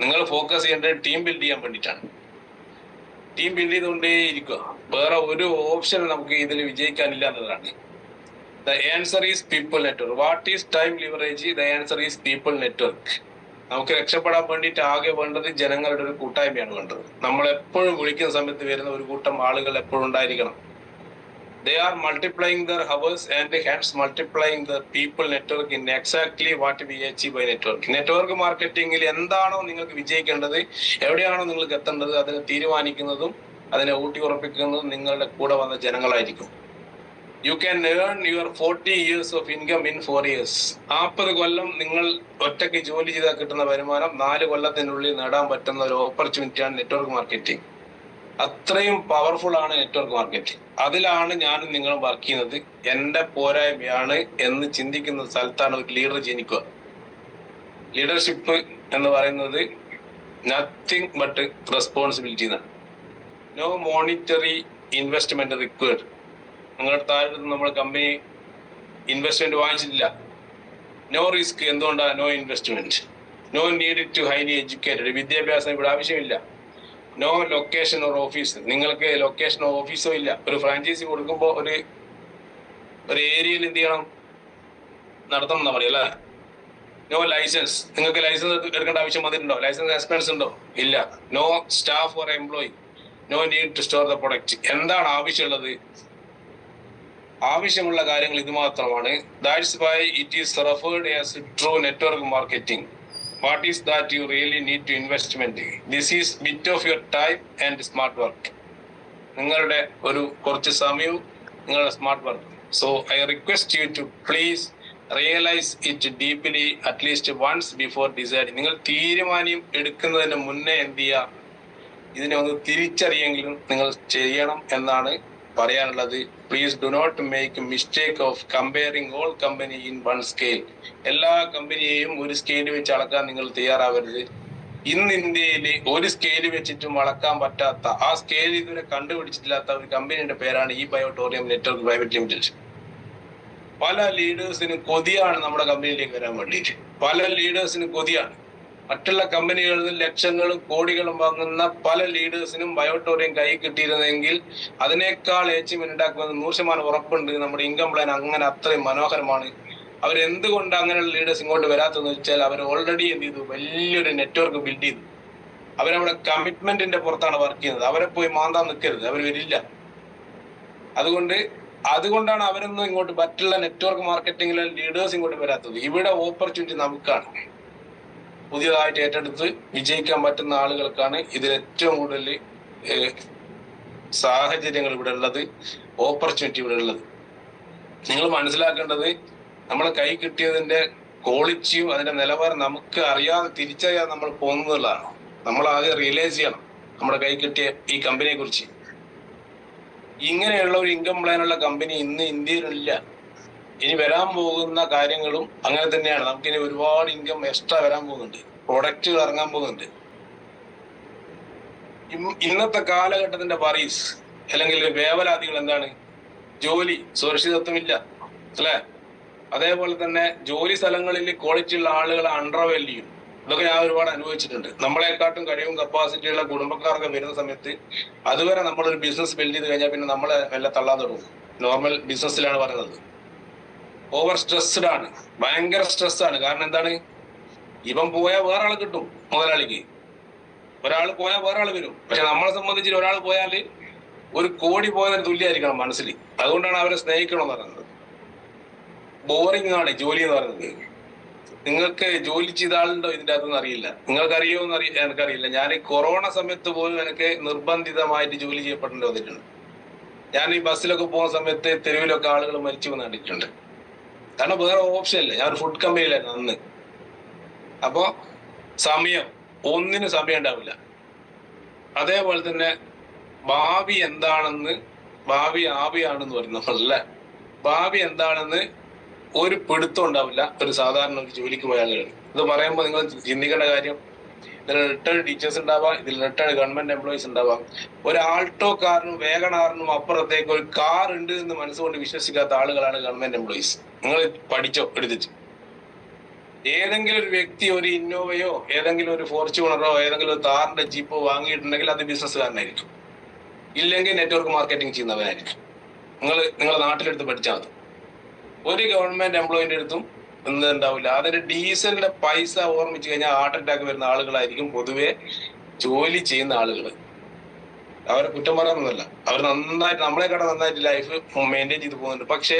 നിങ്ങൾ ഫോക്കസ് ചെയ്യേണ്ടത് ടീം ബിൽഡ് ചെയ്യാൻ വേണ്ടിയിട്ടാണ്. ടീം ബിൽഡ് ചെയ്തുകൊണ്ടേ ഇരിക്കുക. വേറെ ഒരു ഓപ്ഷൻ നമുക്ക് ഇതിൽ വിജയിക്കാനില്ല എന്നതാണ്. The answer is people network. What is time leverage? The answer is people network. നമുക്ക് രക്ഷപ്പെടാൻ വേണ്ടിയിട്ട് ആകെ വേണ്ടത് ജനങ്ങളുടെ ഒരു കൂട്ടായ്മയാണ് വേണ്ടത്. നമ്മൾ എപ്പോഴും വിളിക്കുന്ന സമയത്ത് വരുന്ന ഒരു കൂട്ടം ആളുകൾ എപ്പോഴും ഉണ്ടായിരിക്കണം. They are multiplying their hours and hence multiplying the people network in exactly what we achieve by network. Network മാർക്കറ്റിംഗിൽ എന്താണോ നിങ്ങൾക്ക് വിജയിക്കേണ്ടത്, എവിടെയാണോ നിങ്ങൾക്ക് എത്തേണ്ടത്, അതിനെ തീരുമാനിക്കുന്നതും അതിനെ ഊട്ടി ഉറപ്പിക്കുന്നതും നിങ്ങളുടെ കൂടെ വന്ന ജനങ്ങളായിരിക്കും. You can earn your 40 years of income in 4 years. 40 കൊല്ലം നിങ്ങൾ ഒറ്റയ്ക്ക് ജോലി ചെയ്താൽ കിട്ടുന്ന വരുമാനം 4 കൊല്ലത്തിനുള്ളിൽ നേടാൻ പറ്റുന്ന ഒരു ഓപ്പർച്യൂണിറ്റിയാണ് നെറ്റ്വർക്ക് മാർക്കറ്റിംഗ്. അത്രയും പവർഫുൾ ആണ് നെറ്റ്വർക്ക് മാർക്കറ്റിംഗ്. അതിലാണ് ഞാനും നിങ്ങളും വർക്ക് ചെയ്യുന്നത്. എന്റെ പോരായ്മയാണ് എന്ന് ചിന്തിക്കുന്ന സ്ഥലത്താണ് ഒരു ലീഡർ ജനിക്കുക. ലീഡർഷിപ്പ് എന്ന് പറയുന്നത് നത്തിങ് ബട്ട് റെസ്പോൺസിബിലിറ്റി എന്നാണ്. No monetary investment required. നിങ്ങളുടെ താഴെ നമ്മൾ കമ്പനി ഇൻവെസ്റ്റ്മെന്റ് വാങ്ങിച്ചിട്ടില്ല. No risk. എന്തുകൊണ്ടാണ് no investment? No need to highly educated. വിദ്യാഭ്യാസം ഇവിടെ ആവശ്യമില്ല. No location or office. നിങ്ങൾക്ക് ലൊക്കേഷനോ ഓഫീസോ ഇല്ല. ഒരു ഫ്രാഞ്ചൈസി കൊടുക്കുമ്പോൾ ഒരു ഏരിയയിൽ എന്ത് ചെയ്യണം, നടത്തണം എന്നാ പറയുക അല്ലേ. No licence. നിങ്ങൾക്ക് ലൈസൻസ് എടുക്കേണ്ട ആവശ്യം വന്നിട്ടുണ്ടോ? ലൈസൻസ് എക്സ്പെൻസ് ഉണ്ടോ? ഇല്ല. No staff or employee. No need to store the product. എന്താണ് ആവശ്യമുള്ളത്? ആവശ്യമുള്ള കാര്യങ്ങൾ ഇത് മാത്രമാണ്. That's why it is referred as true network marketing. What is that you really need to investment? This is bit of your time and smart work. നിങ്ങളുടെ ഒരു കുറച്ച് സമയവും നിങ്ങളുടെ smart work. So I request you to please realize it deeply at least once before deciding. നിങ്ങൾ തീരുമാനം എടുക്കുന്നതിന് മുന്നേ എന്ത് ചെയ്യുക, ഇതിനെ ഒന്ന് തിരിച്ചറിയെങ്കിലും നിങ്ങൾ ചെയ്യണം എന്നാണ് പറയാനുള്ളത്. Please do not make mistake of comparing all company in one scale. എല്ലാ കമ്പനിയെയും ഒരു സ്കെയിൽ വെച്ച് അളക്കാൻ നിങ്ങൾ തയ്യാറാവരുത്. ഇന്ന് ഇന്ത്യയിൽ ഒരു സ്കെയിൽ വെച്ചിട്ടും അളക്കാൻ പറ്റാത്ത, ആ സ്കെയിൽ ഇതുവരെ കണ്ടുപിടിച്ചിട്ടില്ലാത്ത ഒരു കമ്പനിയുടെ പേരാണ് ഈ ബയോട്ടോറിയം നെറ്റ്വർക്ക് പ്രൈവറ്റ് ലിമിറ്റഡ്. പല ലീഡേഴ്സിന് കൊതിയാണ് നമ്മുടെ കമ്പനിയിലേക്ക് വരാൻ വേണ്ടിയിട്ട്. പല ലീഡേഴ്സിന് കൊതിയാണ്. മറ്റുള്ള കമ്പനികളിൽ നിന്ന് ലക്ഷങ്ങളും കോടികളും വാങ്ങുന്ന പല ലീഡേഴ്സിനും ബയോട്ടോറിയം കൈ കിട്ടിയിരുന്നെങ്കിൽ അതിനേക്കാൾ അച്ചീവ്മെന്റ് ഉണ്ടാക്കുമെന്ന് 100% ഉറപ്പുണ്ട്. നമ്മുടെ ഇൻകം പ്ലാൻ അങ്ങനെ അത്രയും മനോഹരമാണ്. അവരെന്തുകൊണ്ട് അങ്ങനെയുള്ള ലീഡേഴ്സ് ഇങ്ങോട്ട് വരാത്തെന്ന് വെച്ചാൽ അവർ ഓൾറെഡി എന്ത് ചെയ്തു, വലിയൊരു നെറ്റ്വർക്ക് ബിൽഡ് ചെയ്തു. അവരവിടെ കമ്മിറ്റ്മെന്റിന്റെ പുറത്താണ് വർക്ക് ചെയ്യുന്നത്. അവരെ പോയി മാന്താൻ നിൽക്കരുത്, അവർ വരില്ല. അതുകൊണ്ടാണ് അവരൊന്നും ഇങ്ങോട്ട് മറ്റുള്ള നെറ്റ്വർക്ക് മാർക്കറ്റിംഗിലെ ലീഡേഴ്സ് ഇങ്ങോട്ട് വരാത്തത്. ഇവിടെ ഓപ്പർച്യൂണിറ്റി നമുക്കാണ്. പുതിയതായിട്ട് ഏറ്റെടുത്ത് വിജയിക്കാൻ പറ്റുന്ന ആളുകൾക്കാണ് ഇതിൽ ഏറ്റവും കൂടുതൽ സാഹചര്യങ്ങൾ ഇവിടെ ഉള്ളത്, ഓപ്പർച്യൂണിറ്റി ഇവിടെ ഉള്ളത്. നിങ്ങൾ മനസ്സിലാക്കേണ്ടത് നമ്മളെ കൈ കിട്ടിയതിന്റെ ക്വാളിറ്റിയും അതിന്റെ നിലവാരം നമുക്ക് അറിയാതെ തിരിച്ചറിയാതെ നമ്മൾ പോകുന്നതാണ്. നമ്മൾ ആദ്യം റിയലൈസ് ചെയ്യണം നമ്മുടെ കൈ കിട്ടിയ ഈ കമ്പനിയെ കുറിച്ച്. ഇങ്ങനെയുള്ള ഒരു ഇൻകം പ്ലാനുള്ള കമ്പനി ഇന്ന് ഇന്ത്യയിലില്ല. ഇനി വരാൻ പോകുന്ന കാര്യങ്ങളും അങ്ങനെ തന്നെയാണ്. നമുക്കിനി ഒരുപാട് ഇൻകം എക്സ്ട്രാ വരാൻ പോകുന്നുണ്ട്, പ്രൊഡക്റ്റുകൾ ഇറങ്ങാൻ പോകുന്നുണ്ട്. ഇന്നത്തെ കാലഘട്ടത്തിന്റെ പറീസ് അല്ലെങ്കിൽ വേവലാതികൾ എന്താണ്? ജോലി സുരക്ഷിതത്വമില്ല അല്ലെ. അതേപോലെ തന്നെ ജോലി സ്ഥലങ്ങളിൽ ക്വാളിറ്റി ഉള്ള ആളുകളെ അണ്ടർവാല്യൂ ചെയ്യും. ഇതൊക്കെ ഞാൻ ഒരുപാട് അനുഭവിച്ചിട്ടുണ്ട്. നമ്മളെക്കാട്ടും കഴിവും കപ്പാസിറ്റിയുള്ള കുടുംബക്കാർക്ക് വരുന്ന സമയത്ത് അതുവരെ നമ്മളൊരു ബിസിനസ് ബിൽഡ് ചെയ്ത് കഴിഞ്ഞാൽ പിന്നെ നമ്മളെ എല്ലാം തള്ളാൻ തുടങ്ങും. നോർമൽ ബിസിനസ്സിലാണ് പറയുന്നത്. ഓവർ സ്ട്രെസ്ഡ് ആണ്, ഭയങ്കര സ്ട്രെസ് ആണ്. കാരണം എന്താണ്? ഇവൻ പോയാൽ വേറെ ആൾ കിട്ടും മുതലാളിക്ക്. ഒരാൾ പോയാൽ വേറെ ആൾ വരും. പക്ഷെ നമ്മളെ സംബന്ധിച്ച് ഒരാൾ പോയാൽ 1 കോടി പോയതിന് തുല്യമായിരിക്കണം മനസ്സിൽ. അതുകൊണ്ടാണ് അവരെ സ്നേഹിക്കണം എന്ന് പറയുന്നത്. ബോറിംഗ് ആണ് ജോലി എന്ന് പറയുന്നത്. നിങ്ങൾക്ക് ജോലി ചെയ്ത ആളുണ്ടോ ഇതിൻ്റെ അകത്തൊന്നും അറിയില്ല. നിങ്ങൾക്ക് അറിയോ എന്ന് എനിക്കറിയില്ല. ഞാൻ കൊറോണ സമയത്ത് പോലും എനിക്ക് നിർബന്ധിതമായിട്ട് ജോലി ചെയ്യപ്പെടേണ്ടി വന്നിട്ടുണ്ട്. ഞാൻ ഈ ബസ്സിലൊക്കെ പോകുന്ന സമയത്ത് തെരുവിലൊക്കെ ആളുകൾ മരിച്ചു വന്ന് കണ്ടിട്ടുണ്ട്. കാരണം വേറെ ഓപ്ഷൻ ഇല്ല. ഞാൻ ഒരു ഫുഡ് കമ്പനിയിലായിരുന്നു അന്ന്. അപ്പോ സമയം ഒന്നിനും സമയം ഉണ്ടാവില്ല. അതേപോലെ തന്നെ ഭാവി എന്താണെന്ന്, ഭാവി ആവിയാണെന്ന് പറയും നമ്മളല്ലേ. ഭാവി എന്താണെന്ന് ഒരു പിടുത്തം ഉണ്ടാവില്ല ഒരു സാധാരണ ഒരു ജോലിക്ക് പോയ ആളുകൾ. ഇത് പറയുമ്പോൾ നിങ്ങൾ ചിന്തിക്കേണ്ട കാര്യം, ഇതിൽ റിട്ടയർഡ് ടീച്ചേഴ്സ് ഉണ്ടാവാം, ഇതിൽ റിട്ടയർഡ് ഗവൺമെന്റ് എംപ്ലോയീസ് ഉണ്ടാവാം. ഒരു ആൾട്ടോ കാറിനും വേഗണാറിനും അപ്പുറത്തേക്ക് ഒരു കാർ ഉണ്ട് എന്ന് മനസ്സുകൊണ്ട് വിശ്വസിക്കാത്ത ആളുകളാണ് ഗവൺമെന്റ് എംപ്ലോയീസ്. നിങ്ങൾ പഠിച്ചോ എടുത്തിട്ട്. ഏതെങ്കിലും ഒരു വ്യക്തി ഒരു ഇന്നോവയോ ഏതെങ്കിലും ഒരു ഫോർച്യൂണറോ ഏതെങ്കിലും ഒരു താറിന്റെ ജീപ്പോ വാങ്ങിയിട്ടുണ്ടെങ്കിൽ അത് ബിസിനസ്സുകാരനായിരിക്കും, ഇല്ലെങ്കിൽ നെറ്റ്വർക്ക് മാർക്കറ്റിംഗ് ചെയ്യുന്നവനായിരിക്കും. നിങ്ങളെ നാട്ടിലെടുത്ത് പഠിച്ചാൽ മതി. ഒരു ഗവൺമെന്റ് എംപ്ലോയിന്റെ അടുത്തും ഉണ്ടാവില്ല. അതിന്റെ ഡീസലിന്റെ പൈസ ഓർമ്മിച്ചു കഴിഞ്ഞാൽ ഹാർട്ട് അറ്റാക്ക് വരുന്ന ആളുകളായിരിക്കും പൊതുവെ ജോലി ചെയ്യുന്ന ആളുകൾ. അവരെ കുറ്റം പറയാനൊന്നുമല്ല, അവർ നന്നായിട്ട് നമ്മളെക്കാട്ടും നന്നായിട്ട് ലൈഫ് മെയിൻറ്റെയിൻ ചെയ്ത് പോകുന്നുണ്ട്. പക്ഷെ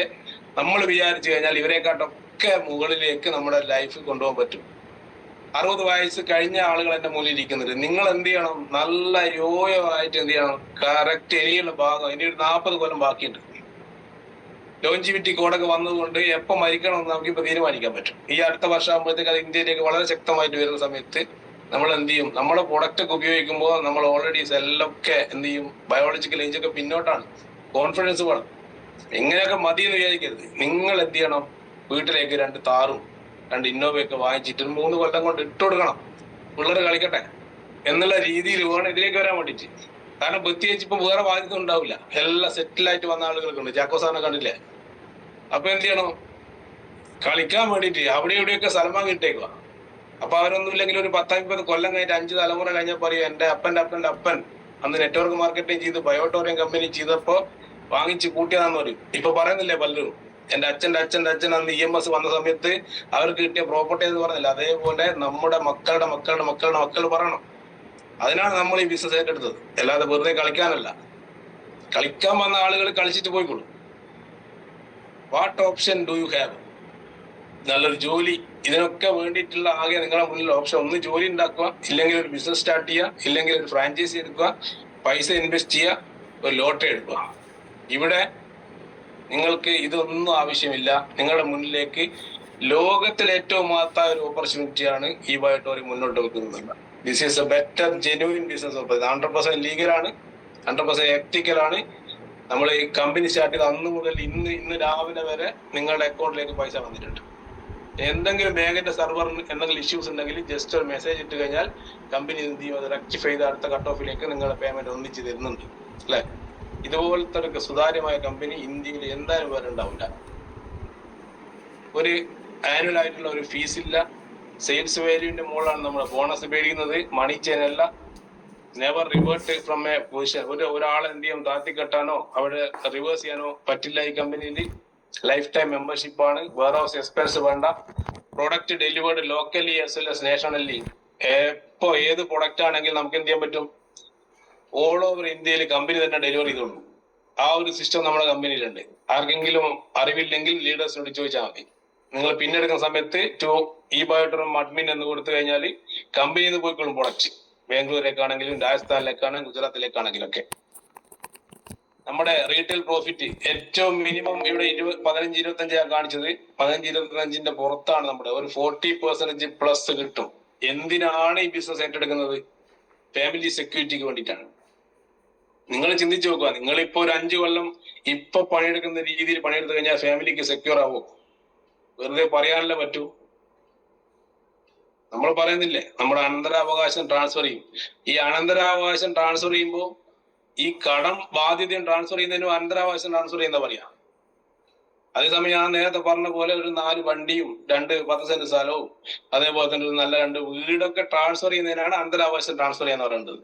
നമ്മൾ വിചാരിച്ചു കഴിഞ്ഞാൽ ഇവരെക്കാട്ടൊക്കെ മുകളിലേക്ക് നമ്മുടെ ലൈഫ് കൊണ്ടുപോകാൻ പറ്റും. 60 വയസ്സ് കഴിഞ്ഞ ആളുകൾ എന്റെ മുന്നിൽ ഇരിക്കുന്നുണ്ട്. നിങ്ങൾ എന്ത് ചെയ്യണം? നല്ല യോയമായിട്ട് എന്ത് ചെയ്യണം? കറക്റ്റ് ഇനിയുള്ള ഭാഗം, ഇനി ഒരു 40 കൊല്ലം ബാക്കിയുണ്ട്. ലോഞ്ചിവിറ്റി കോഡൊക്കെ വന്നതുകൊണ്ട് എപ്പോൾ മരിക്കണം എന്ന് നമുക്ക് ഇപ്പൊ തീരുമാനിക്കാൻ പറ്റും. ഈ അടുത്ത വർഷം ആകുമ്പോഴത്തേക്ക് അത് ഇന്ത്യയിലേക്ക് വളരെ ശക്തമായിട്ട് വരുന്ന സമയത്ത് നമ്മൾ എന്ത് ചെയ്യും? നമ്മുടെ പ്രൊഡക്റ്റ് ഒക്കെ ഉപയോഗിക്കുമ്പോൾ നമ്മൾ ഓൾറെഡി സെല്ലൊക്കെ എന്ത് ചെയ്യും? ബയോളജിക്കൽ ഏജ് ഒക്കെ പിന്നോട്ടാണ്. കോൺഫിഡൻസ് വേണം. ഇങ്ങനെയൊക്കെ മതി എന്ന് വിചാരിക്കരുത്. നിങ്ങൾ എന്ത് ചെയ്യണം? വീട്ടിലേക്ക് 2 താറും 2 ഇന്നോവയൊക്കെ വാങ്ങിച്ചിട്ട് 3 കൊല്ലം കൊണ്ട് ഇട്ട് കൊടുക്കണം. പിള്ളേർ കളിക്കട്ടെ എന്നുള്ള രീതിയിൽ വേണം ഇതിലേക്ക് വരാൻ വേണ്ടിയിട്ട്. കാരണം പ്രത്യേകിച്ച് ഇപ്പൊ വേറെ ബാധ്യത ഉണ്ടാവില്ല. എല്ലാം സെറ്റിലായിട്ട് വന്ന ആളുകൾക്കുണ്ട്. ജാക്കോസാറിനെ കണ്ടില്ലേ? അപ്പൊ എന്ത് ചെയ്യണം? കളിക്കാൻ വേണ്ടിയിട്ട് അവിടെ ഇവിടെയൊക്കെ സ്ഥലം വാങ്ങിയിട്ടേക്കുക. അപ്പൊ അവരൊന്നുമില്ലെങ്കിൽ ഒരു 10-50 കൊല്ലം കഴിഞ്ഞിട്ട് 5 തലമുറ കഴിഞ്ഞാൽ പറയും എന്റെ അപ്പന്റെ അപ്പൻ അന്ന് നെറ്റ്വർക്ക് മാർക്കറ്റിംഗ് ചെയ്ത് ബയോട്ടോറിയം കമ്പനി ചെയ്തപ്പോ വാങ്ങിച്ച് കൂട്ടിയതാന്ന് പറയും. ഇപ്പൊ പറയുന്നില്ലേ പലരും, എന്റെ അച്ഛൻ അന്ന് EMS വന്ന സമയത്ത് അവർക്ക് കിട്ടിയ പ്രോപ്പർട്ടി എന്ന് പറഞ്ഞില്ല. അതേപോലെ നമ്മുടെ മക്കളുടെ മക്കൾ പറയണം. അതിനാണ് നമ്മൾ ഈ ബിസിനസ് ഏറ്റെടുത്തത്, അല്ലാതെ വെറുതെ കളിക്കാനല്ല. കളിക്കാൻ വന്ന ആളുകൾ കളിച്ചിട്ട് പോയിക്കൊള്ളു. What option do you have? നല്ലൊരു ജോലി. ഇതിനൊക്കെ വേണ്ടിയിട്ടുള്ള ആകെ നിങ്ങളുടെ മുന്നിൽ ഓപ്ഷൻ ഒന്ന് ജോലി ഉണ്ടാക്കുക, ഇല്ലെങ്കിൽ ഒരു ബിസിനസ് സ്റ്റാർട്ട് ചെയ്യുക, ഇല്ലെങ്കിൽ ഒരു ഫ്രാഞ്ചൈസി എടുക്കുക, പൈസ ഇൻവെസ്റ്റ് ചെയ്യുക, ഒരു ലോട്ടറി എടുക്കുക. ഇവിടെ നിങ്ങൾക്ക് ഇതൊന്നും ആവശ്യമില്ല. നിങ്ങളുടെ മുന്നിലേക്ക് ലോകത്തിൽ ഏറ്റവും മഹത്തായ ഒരു ഓപ്പർച്യൂണിറ്റിയാണ് ഈ ബയോട്ടോറി മുന്നോട്ട് വെക്കുന്നത്. This is A better genuine business opportunity. 100% ലീഗലാണ്, 100% എത്തിക്കലാണ്. നമ്മൾ ഈ കമ്പനി സ്റ്റാർട്ട് ചെയ്ത് അന്ന് മുതൽ ഇന്ന് രാവിലെ വരെ നിങ്ങളുടെ അക്കൗണ്ടിലേക്ക് പൈസ വന്നിട്ടുണ്ട്. എന്തെങ്കിലും ബാങ്കിന്റെ സർവറിന് എന്തെങ്കിലും ഇഷ്യൂസ് ഉണ്ടെങ്കിൽ ജസ്റ്റ് ഒരു മെസ്സേജ് ഇട്ട് കഴിഞ്ഞാൽ കമ്പനി എന്ത് ചെയ്യും? അത് റെക്ടിഫൈ ചെയ്ത് അടുത്ത കട്ട് ഓഫിലേക്ക് നിങ്ങളുടെ പേയ്മെന്റ് ഒന്നിച്ച് തരുന്നുണ്ട്. അല്ലെ? ഇതുപോലത്തെ ഒരു സുതാര്യമായ കമ്പനി ഇന്ത്യയിൽ എന്തായാലും വേറെ ഉണ്ടാവില്ല. ഒരു ആനുവൽ ആയിട്ടുള്ള ഒരു ഫീസ് ഇല്ല. സെയിൽസ് വാല്യൂവിന്റെ മുകളിലാണ് നമ്മൾ ബോണസ് പേടിക്കുന്നത്. മണി ചെയിൻ അല്ല. Never revert from A position. ഒരാളെ എന്ത് ചെയ്യും? താത്തിക്കെട്ടാനോ അവിടെ റിവേഴ്സ് ചെയ്യാനോ പറ്റില്ല. ഈ കമ്പനിയിൽ ലൈഫ് ടൈം മെമ്പർഷിപ്പ് ആണ്. വെയർ ഹൗസ് എക്സ്പെൻസ് വേണ്ട. Product delivered locally as well as nationally. എപ്പോ ഏത് പ്രൊഡക്റ്റ് ആണെങ്കിൽ നമുക്ക് എന്ത് ചെയ്യാൻ പറ്റും? ഓൾ ഓവർ ഇന്ത്യയിൽ കമ്പനി തന്നെ ഡെലിവറി ചെയ്തോളൂ. ആ ഒരു സിസ്റ്റം നമ്മുടെ കമ്പനിയിലുണ്ട്. ആർക്കെങ്കിലും അറിവില്ലെങ്കിൽ ലീഡേഴ്സിനോട് ചോദിച്ചാൽ മതി. നിങ്ങൾ പിന്നെടുക്കുന്ന സമയത്ത് ഈ ബയോട്ടോറിയം അഡ്മിൻ എന്ന് കൊടുത്തു കഴിഞ്ഞാൽ കമ്പനിയിൽ നിന്ന് പോയിക്കോളും പ്രൊഡക്റ്റ്. ബാംഗ്ലൂരിലേക്കാണെങ്കിലും രാജസ്ഥാനിലേക്കാണെങ്കിലും ഗുജറാത്തിലേക്കാണെങ്കിലും ഒക്കെ. നമ്മുടെ റീറ്റെയിൽ പ്രോഫിറ്റ് ഏറ്റവും മിനിമം ഇവിടെ 15-25 കാണിച്ചത്. 15-25 പുറത്താണ് നമ്മുടെ. ഒരു 40% പ്ലസ് കിട്ടും. എന്തിനാണ് ഈ ബിസിനസ് ഏറ്റെടുക്കുന്നത്? ഫാമിലി സെക്യൂരിറ്റിക്ക് വേണ്ടിയിട്ടാണ്. നിങ്ങൾ ചിന്തിച്ചു നോക്കുക. നിങ്ങളിപ്പോ ഒരു 5 കൊല്ലം ഇപ്പൊ പണിയെടുക്കുന്ന രീതിയിൽ പണിയെടുത്തു കഴിഞ്ഞാൽ ഫാമിലിക്ക് സെക്യൂർ ആവോ? വെറുതെ പറയാനല്ലേ പറ്റൂ. നമ്മൾ പറയുന്നില്ലേ നമ്മുടെ അനന്തരാവകാശം ട്രാൻസ്ഫർ ചെയ്യും. ഈ അനന്തരാവകാശം ട്രാൻസ്ഫർ ചെയ്യുമ്പോൾ ഈ കടം ബാധ്യതയും ട്രാൻസ്ഫർ ചെയ്യുന്നതിനും അനന്തരാവകാശം ട്രാൻസ്ഫർ ചെയ്യുന്ന പറയാ. അതേസമയം ഞാൻ നേരത്തെ പറഞ്ഞ പോലെ ഒരു 4 വണ്ടിയും 2 10 സെന്റ് സ്ഥലവും അതേപോലെ തന്നെ ഒരു നല്ല 2 വീടൊക്കെ ട്രാൻസ്ഫർ ചെയ്യുന്നതിനാണ് അനന്തരാവകാശം ട്രാൻസ്ഫർ ചെയ്യാന്ന് പറയുന്നത്.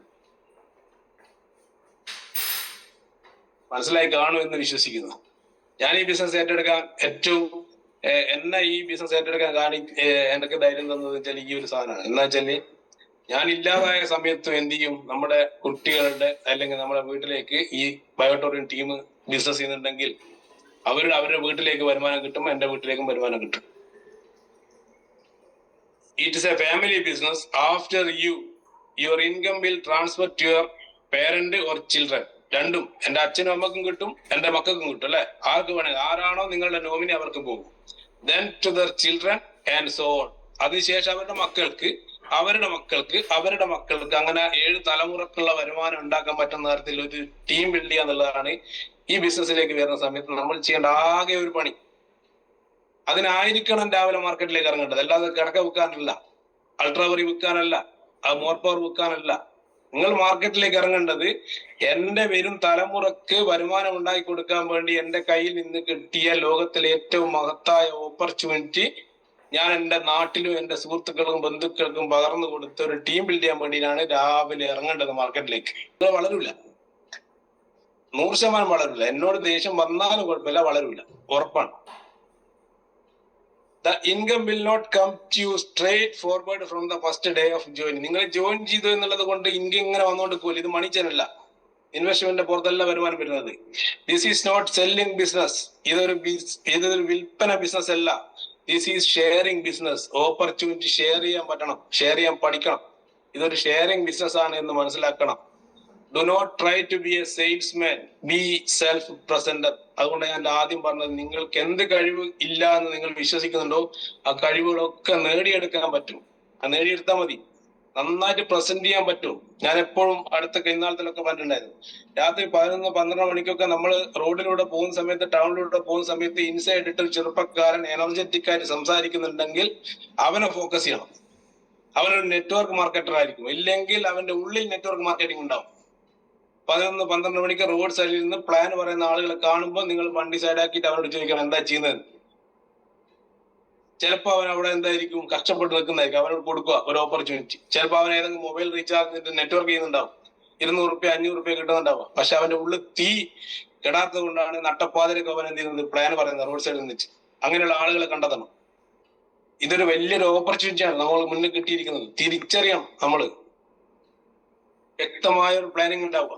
മനസ്സിലായി കാണും എന്ന് വിശ്വസിക്കുന്നു. ഞാൻ ഈ ബിസിനസ് ഏറ്റെടുക്കാൻ എന്നെ ഈ ബിസിനസ് ഏറ്റെടുക്കാൻ എനിക്ക് ധൈര്യം തന്നത് വെച്ചാൽ ഈ ഒരു സാധനമാണ്. എന്താ വെച്ചാല് ഞാൻ ഇല്ലാതായ സമയത്തും എന്ത് ചെയ്യും? നമ്മുടെ കുട്ടികളുടെ അല്ലെങ്കിൽ നമ്മുടെ വീട്ടിലേക്ക് ഈ ബയോട്ടോറിയം ടീം ബിസിനസ് ചെയ്യുന്നുണ്ടെങ്കിൽ അവരുടെ വീട്ടിലേക്ക് വരുമാനം കിട്ടും, എന്റെ വീട്ടിലേക്കും വരുമാനം കിട്ടും. It is a family business. After your income will transfer to your parent or children. രണ്ടും എന്റെ അച്ഛനും അമ്മക്കും കിട്ടും, എന്റെ മക്കൾക്കും കിട്ടും. അല്ലെ? ആർക്ക് വേണമെങ്കിൽ ആരാണോ നിങ്ങളുടെ നോമിനി അവർക്ക് പോകും. Then to their children and so on. അതിനുശേഷം അവരുടെ മക്കൾക്ക് അങ്ങനെ 7 തലമുറക്കുള്ള വരുമാനം ഉണ്ടാക്കാൻ പറ്റുന്ന തരത്തിൽ ഒരു ടീം ബിൽഡ് ചെയ്യുക എന്നുള്ളതാണ് ഈ ബിസിനസ്സിലേക്ക് വരുന്ന സമയത്ത് നമ്മൾ ചെയ്യേണ്ട ആകെ ഒരു പണി. അതിനായിരിക്കണം രാവിലെ മാർക്കറ്റിലേക്ക് ഇറങ്ങേണ്ടത്. അല്ലാതെ കിടക്ക വിൽക്കാനല്ല, അൾട്രാവറി വിൽക്കാനല്ല, അത് മോർ പവർ വിൽക്കാനല്ല. നിങ്ങൾ മാർക്കറ്റിലേക്ക് ഇറങ്ങേണ്ടത് എന്റെ വരും തലമുറക്ക് വരുമാനം ഉണ്ടാക്കി കൊടുക്കാൻ വേണ്ടി എന്റെ കയ്യിൽ നിന്ന് കിട്ടിയ ലോകത്തിലെ ഏറ്റവും മഹത്തായ ഓപ്പർച്യൂണിറ്റി ഞാൻ എന്റെ നാട്ടിലും എന്റെ സുഹൃത്തുക്കൾക്കും ബന്ധുക്കൾക്കും പകർന്നു കൊടുത്ത ഒരു ടീം ബിൽഡ് ചെയ്യാൻ വേണ്ടിയിട്ടാണ് രാവിലെ ഇറങ്ങേണ്ടത് മാർക്കറ്റിലേക്ക്. നിങ്ങൾ വളരില്ല, 100% വളരില്ല. എന്നോട് ദേഷ്യം വന്നാലും കുഴപ്പമില്ല, വളരില്ല, ഉറപ്പാണ്. The income will not come to you straight forward from the first day of joining. നിങ്ങൾ ജോയിൻ ചെയ്തു എന്നുള്ളത് കൊണ്ട് ഇൻകം ഇങ്ങനെ വന്നുകൊണ്ടിരിക്കൂല. ഇത് മണി ചെയിനല്ല, ഇൻവെസ്റ്റ്മെന്റ് പുറത്തല്ല വരുമാനം വരുന്നത്. This is not selling business. ഇതൊരു വിൽപ്പന ബിസിനസ് അല്ല. This is sharing business. Opportunity share ചെയ്യാൻ പറ്റണം, ഷെയർ ചെയ്യാൻ പഠിക്കണം. ഇതൊരു ഷെയറിംഗ് ബിസിനസ് ആണ് എന്ന് മനസ്സിലാക്കണം. Do not try to be a salesman, be self presenter. അതുകൊണ്ട് ഞാൻ ആദ്യം പറഞ്ഞത്, നിങ്ങൾക്ക് എന്ത് കഴിവ് ഇല്ല എന്ന് നിങ്ങൾ വിശ്വസിക്കുന്നുണ്ടോ ആ കഴിവുകളൊക്കെ നേടിയെടുക്കാൻ പറ്റും. അത് നേടിയെടുത്താൽ മതി. നന്നായിട്ട് പ്രസന്റ് ചെയ്യാൻ പറ്റും. ഞാൻ എപ്പോഴും അടുത്ത കൈനാളത്തിലൊക്കെ പറഞ്ഞിട്ടുണ്ടായിരുന്നു, രാത്രി 11-12 മണിക്കൊക്കെ നമ്മൾ റോഡിലൂടെ പോകുന്ന സമയത്ത്, ടൗണിലൂടെ പോകുന്ന സമയത്ത് ഇൻസൈഡ് ഇട്ട് ഒരു ചെറുപ്പക്കാരൻ എനർജറ്റിക് ആയിട്ട് സംസാരിക്കുന്നുണ്ടെങ്കിൽ അവനെ ഫോക്കസ് ചെയ്യണം. അവനൊരു നെറ്റ്വർക്ക് മാർക്കറ്റർ ആയിരിക്കും. ഇല്ലെങ്കിൽ അവന്റെ ഉള്ളിൽ നെറ്റ്വർക്ക് മാർക്കറ്റിംഗ് ഉണ്ടാവും. 11-12 മണിക്ക് റോഡ് സൈഡിൽ നിന്ന് പ്ലാൻ പറയുന്ന ആളുകളെ കാണുമ്പോൾ നിങ്ങൾ വണ്ടി സൈഡാക്കിയിട്ട് അവനോട് ചോദിക്കണം എന്താ ചെയ്യുന്നത്. ചിലപ്പോൾ അവൻ അവിടെ എന്തായിരിക്കും, കഷ്ടപ്പെട്ട് നിൽക്കുന്നതായിരിക്കും. അവനോട് കൊടുക്കുക ഒരു ഓപ്പർച്യൂണിറ്റി. ചിലപ്പോൾ അവൻ ഏതെങ്കിലും മൊബൈൽ റീചാർജ് നെറ്റ്വർക്ക് ചെയ്യുന്നുണ്ടാവും, 200 500 കിട്ടുന്നുണ്ടാവും. പക്ഷെ അവന്റെ ഉള്ളിൽ തീ കെടാത്തത് കൊണ്ടാണ് നട്ടപ്പാതിരൊക്കെ അവൻ എന്ത് ചെയ്യുന്നത്, പ്ലാൻ പറയുന്നത് റോഡ് സൈഡിൽ നിന്ന്. അങ്ങനെയുള്ള ആളുകളെ കണ്ടെത്തണം. ഇതൊരു വലിയൊരു ഓപ്പർച്യൂണിറ്റിയാണ് നമ്മൾ മുന്നിൽ കിട്ടിയിരിക്കുന്നത്. തിരിച്ചറിയണം. നമ്മള് വ്യക്തമായ ഒരു പ്ലാനിങ് ഉണ്ടാവുക.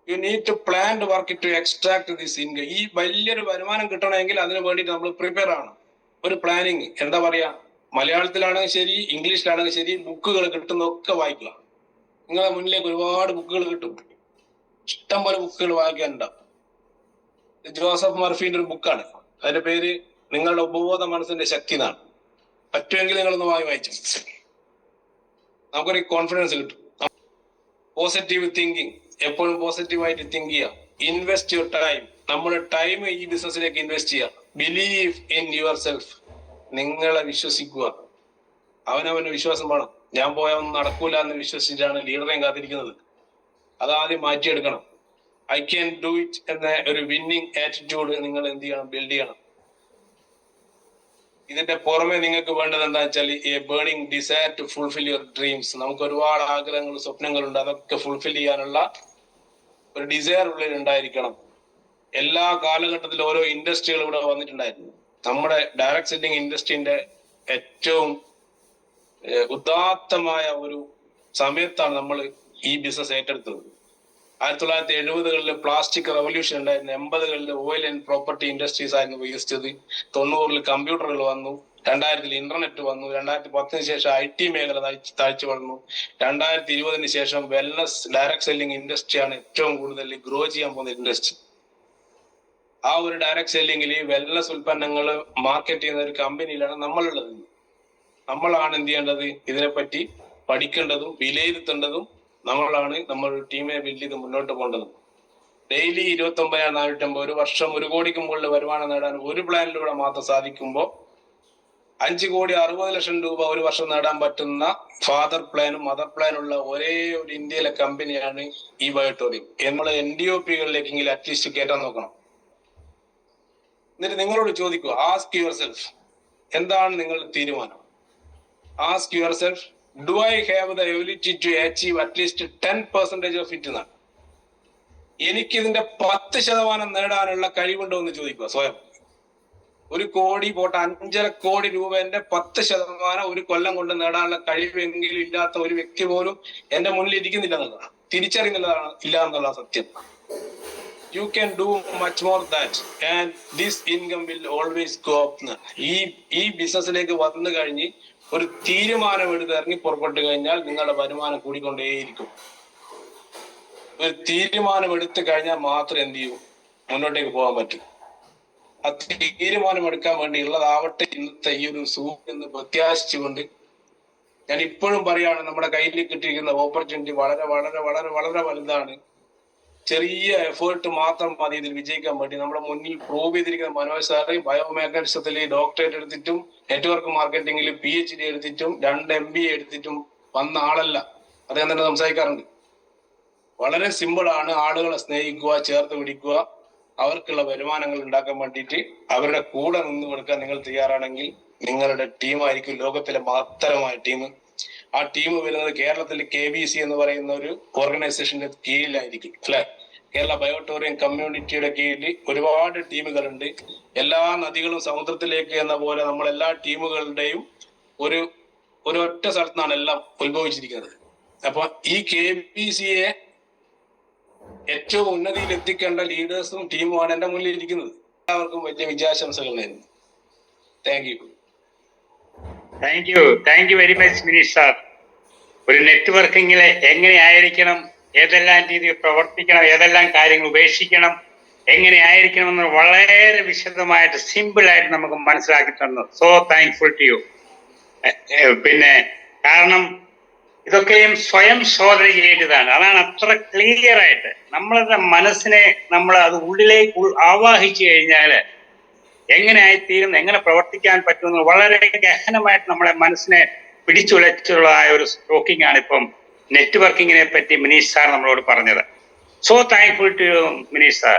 You need to plan to work to extract this income. ഈ വലിയൊരു വരുമാനം കിട്ടണമെങ്കിൽ അതിന് വേണ്ടിയിട്ട് നമ്മൾ പ്രിപ്പയർ ആണ്. ഒരു പ്ലാനിങ്, എന്താ പറയാ, മലയാളത്തിലാണെങ്കിൽ ശരി, ഇംഗ്ലീഷിലാണെങ്കിൽ ശരി, ബുക്കുകൾ കിട്ടുന്നതൊക്കെ വായിക്കുക. നിങ്ങളെ മുന്നിലേക്ക് ഒരുപാട് ബുക്കുകൾ കിട്ടും, ഇഷ്ടംപോലെ ബുക്കുകൾ വായിക്കാനുണ്ടാവും. ജോസഫ് മർഫിന്റെ ഒരു ബുക്കാണ്, അതിന്റെ പേര് നിങ്ങളുടെ ഉപബോധ മനസ്സിന്റെ ശക്തി എന്നാണ്. പറ്റുമെങ്കിൽ നിങ്ങളൊന്ന് വായിച്ചു, നമുക്കൊരു കോൺഫിഡൻസ് കിട്ടും. പോസിറ്റീവ് തിങ്കിങ്, എപ്പോഴും പോസിറ്റീവായിട്ട് തിങ്ക് ചെയ്യുക. ഇൻവെസ്റ്റ് യുവർ ടൈം, നമ്മുടെ ടൈം ഈ ബിസിനസ്സിലേക്ക് ഇൻവെസ്റ്റ് ചെയ്യുക. ബിലീവ് ഇൻ യുവർ സെൽഫ്, നിങ്ങളെ വിശ്വസിക്കുക. അവനവന് വിശ്വാസം വേണം. ഞാൻ പോയാൽ ഒന്നും നടക്കൂല എന്ന് വിശ്വസിച്ചിട്ടാണ് ലീഡറെയും കാത്തിരിക്കുന്നത്. അതാദ്യം മാറ്റിയെടുക്കണം. ഐ ക്യാൻ ഡു ഇറ്റ് എന്ന ഒരു വിന്നിങ് ആറ്റിറ്റ്യൂഡ് നിങ്ങൾ എന്ത് ചെയ്യണം, ബിൽഡ് ചെയ്യണം. ഇതിന്റെ പുറമെ നിങ്ങൾക്ക് വേണ്ടത് എന്താ വെച്ചാൽ a burning desire to fulfil your dreams. നമുക്ക് ഒരുപാട് ആഗ്രഹങ്ങൾ, സ്വപ്നങ്ങളുണ്ട്. അതൊക്കെ ഫുൾഫിൽ ചെയ്യാനുള്ള ഒരു ഡിസയർ ഉള്ളിൽ ഉണ്ടായിരിക്കണം. എല്ലാ കാലഘട്ടത്തിലും ഓരോ ഇൻഡസ്ട്രികൾ ഇവിടെ വന്നിട്ടുണ്ടായിരുന്നു. നമ്മുടെ ഡയറക്ട് സെല്ലിംഗ് ഇൻഡസ്ട്രീന്റെ ഏറ്റവും ഉദാത്തമായ ഒരു സമയത്താണ് നമ്മൾ ഈ ബിസിനസ് ഏറ്റെടുത്തത്. 1970കളിൽ പ്ലാസ്റ്റിക് റവല്യൂഷൻ ഉണ്ടായിരുന്നു. 80കളിൽ ഓയിൽ ആൻഡ് പ്രോപ്പർട്ടി ഇൻഡസ്ട്രീസ് ആയിരുന്നു വികസിച്ചത്. 90കളിൽ കമ്പ്യൂട്ടറുകൾ വന്നു. 2000 ഇന്റർനെറ്റ് വന്നു. 2010 ശേഷം IT മേഖല താഴ്ച വളർന്നു. 2020 ശേഷം വെൽനസ് ഡയറക്ട് സെല്ലിംഗ് ഇൻഡസ്ട്രിയാണ് ഏറ്റവും കൂടുതൽ ഗ്രോ ചെയ്യാൻ പോകുന്ന ഇൻഡസ്ട്രി. ആ ഒരു ഡയറക്ട് സെല്ലിംഗിൽ വെൽനസ് ഉൽപ്പന്നങ്ങൾ മാർക്കറ്റ് ചെയ്യുന്ന ഒരു കമ്പനിയിലാണ് നമ്മളുള്ളത്. നമ്മളാണ് എന്ത് ചെയ്യേണ്ടത്, ഇതിനെപ്പറ്റി പഠിക്കേണ്ടതും വിലയിരുത്തേണ്ടതും നമ്മളാണ്. നമ്മൾ ടീമിനെ ബിൽഡ് ചെയ്ത് മുന്നോട്ട് പോകേണ്ടതും. ഡെയിലി 29,450, ഒരു വർഷം 1 കോടിക്ക് മുകളിൽ വരുമാനം നേടാൻ ഒരു പ്ലാനിലൂടെ മാത്രം സാധിക്കുമ്പോൾ 5,60,00,000 രൂപ ഒരു വർഷം നേടാൻ പറ്റുന്ന ഫാദർ പ്ലാനും മദർ പ്ലാനും ഉള്ള ഒരേ ഒരു ഇന്ത്യയിലെ കമ്പനിയാണ് ഈ ബയോട്ടോറിയം. നമ്മൾ NDOP-കളിലേക്കെങ്കിലും അറ്റ്ലീസ്റ്റ് കയറ്റാൻ നോക്കണം. എന്നിട്ട് നിങ്ങളോട് ചോദിക്കുക, ആസ്ക് യുവർ സെൽഫ്, എന്താണ് നിങ്ങളുടെ തീരുമാനം? Ask yourself, do I have the ability to achieve at least 10% of it എന്നാണ്. എനിക്കിതിന്റെ 10% നേടാനുള്ള കഴിവുണ്ടോ എന്ന് ചോദിക്കുക സ്വയം. 1 കോടി പോട്ടെ, 5.5 കോടി രൂപന്റെ 10% ഒരു കൊല്ലം കൊണ്ട് നേടാനുള്ള കഴിവെങ്കിലും ഇല്ലാത്ത ഒരു വ്യക്തി പോലും എന്റെ മുന്നിൽ ഇരിക്കുന്നില്ല എന്നുള്ളതാണ്, തിരിച്ചറിയുന്നതാണ് ഇല്ല എന്നുള്ള സത്യം. You can do much more that and this income will always go up. ഈ ബിസിനസ്സിലേക്ക് വന്നു കഴിഞ്ഞ് ഒരു തീരുമാനം എടുത്ത് ഇറങ്ങി പുറപ്പെട്ടു കഴിഞ്ഞാൽ നിങ്ങളുടെ വരുമാനം കൂടിക്കൊണ്ടേയിരിക്കും. ഒരു തീരുമാനം എടുത്തു കഴിഞ്ഞാൽ മാത്രം എന്ത് ചെയ്യും, മുന്നോട്ടേക്ക് പോകാൻ പറ്റും. ആ തീരുമാനം എടുക്കാൻ വേണ്ടിയുള്ളതാവട്ടെ ഇന്നത്തെ ഈ ഒരു എന്ന് പ്രത്യാശിച്ചുകൊണ്ട് ഞാൻ ഇപ്പോഴും പറയാണ്, നമ്മുടെ കയ്യിൽ കിട്ടിയിരിക്കുന്ന ഓപ്പർച്യൂണിറ്റി വളരെ വളരെ വളരെ വളരെ വലുതാണ്. ചെറിയ എഫേർട്ട് മാത്രം മതി ഇതിൽ വിജയിക്കാൻ വേണ്ടി. നമ്മുടെ മുന്നിൽ പ്രൂവ് ചെയ്തിരിക്കുന്ന മനോജ് സാറ് ബയോമാഗ്നറ്റിസത്തിൽ ഡോക്ടറേറ്റ് എടുത്തിട്ടും നെറ്റ്വർക്ക് മാർക്കറ്റിംഗിൽ PhD എടുത്തിട്ടും 2 MBA എടുത്തിട്ടും വന്ന ആളല്ല. അദ്ദേഹം തന്നെ സംസാരിക്കാറുണ്ട്. വളരെ സിമ്പിൾ ആണ്. ആളുകളെ സ്നേഹിക്കുക, ചേർത്ത് പിടിക്കുക, അവർക്കുള്ള വരുമാനങ്ങൾ ഉണ്ടാക്കാൻ വേണ്ടിയിട്ട് അവരുടെ കൂടെ നിന്ന് കൊടുക്കാൻ നിങ്ങൾ തയ്യാറാണെങ്കിൽ നിങ്ങളുടെ ടീമായിരിക്കും ലോകത്തിലെ മഹത്തരമായ ടീം. ആ ടീം വരുന്നത് കേരളത്തിൽ KBC എന്ന് പറയുന്ന ഒരു ഓർഗനൈസേഷന്റെ കീഴിലായിരിക്കും അല്ലെ. കേരള ബയോട്ടോറിയം കമ്മ്യൂണിറ്റിയുടെ കീഴിൽ ഒരുപാട് ടീമുകളുണ്ട്. എല്ലാ നദികളും സമുദ്രത്തിലേക്ക് എന്ന പോലെ നമ്മൾ എല്ലാ ടീമുകളുടെയും ഒരു ഒറ്റ സ്ഥലത്താണ് എല്ലാം ഉത്ഭവിച്ചിരിക്കുന്നത്. അപ്പൊ ഈ KBCയെ ഏറ്റവും ഉന്നതിയിൽ എത്തിക്കേണ്ട ലീഡേഴ്സും ടീമുമാണ് എന്റെ മുന്നിൽ ഇരിക്കുന്നത്. എല്ലാവർക്കും വലിയ വിജയാശംസകൾ നേരുന്നു. Thank you very much Minish sir. ഒരു നെറ്റ്വർക്കിങ്ങില് എങ്ങനെയായിരിക്കണം, ഏതെല്ലാം രീതിയിൽ പ്രവർത്തിക്കണം, ഏതെല്ലാം കാര്യങ്ങൾ ഉപേക്ഷിക്കണം, എങ്ങനെയായിരിക്കണം എന്ന് വളരെ വിശദമായിട്ട് സിമ്പിൾ ആയിട്ട് നമുക്ക് മനസ്സിലാക്കി തന്നു. So thankful to you. പിന്നെ കാരണം ഇതൊക്കെയും സ്വയം ശോധന ചെയ്യേണ്ടതാണ്. അതാണ് അത്ര ക്ലിയർ ആയിട്ട് നമ്മളുടെ മനസ്സിനെ നമ്മൾ അത് ഉള്ളിലേക്ക് ആവാഹിച്ചു കഴിഞ്ഞാൽ എങ്ങനെ ആയിത്തീരും, എങ്ങനെ പ്രവർത്തിക്കാൻ പറ്റുമെന്ന് വളരെ ഗഹനമായിട്ട് നമ്മളെ മനസ്സിനെ പിടിച്ചുലച്ചുള്ള ഒരു ടോക്കിംഗ് ആണ് ഇപ്പം നെറ്റ്വർക്കിങ്ങിനെ പറ്റി മിനീഷ് സാർ നമ്മളോട് പറഞ്ഞത്. So thankful to you Minish sir.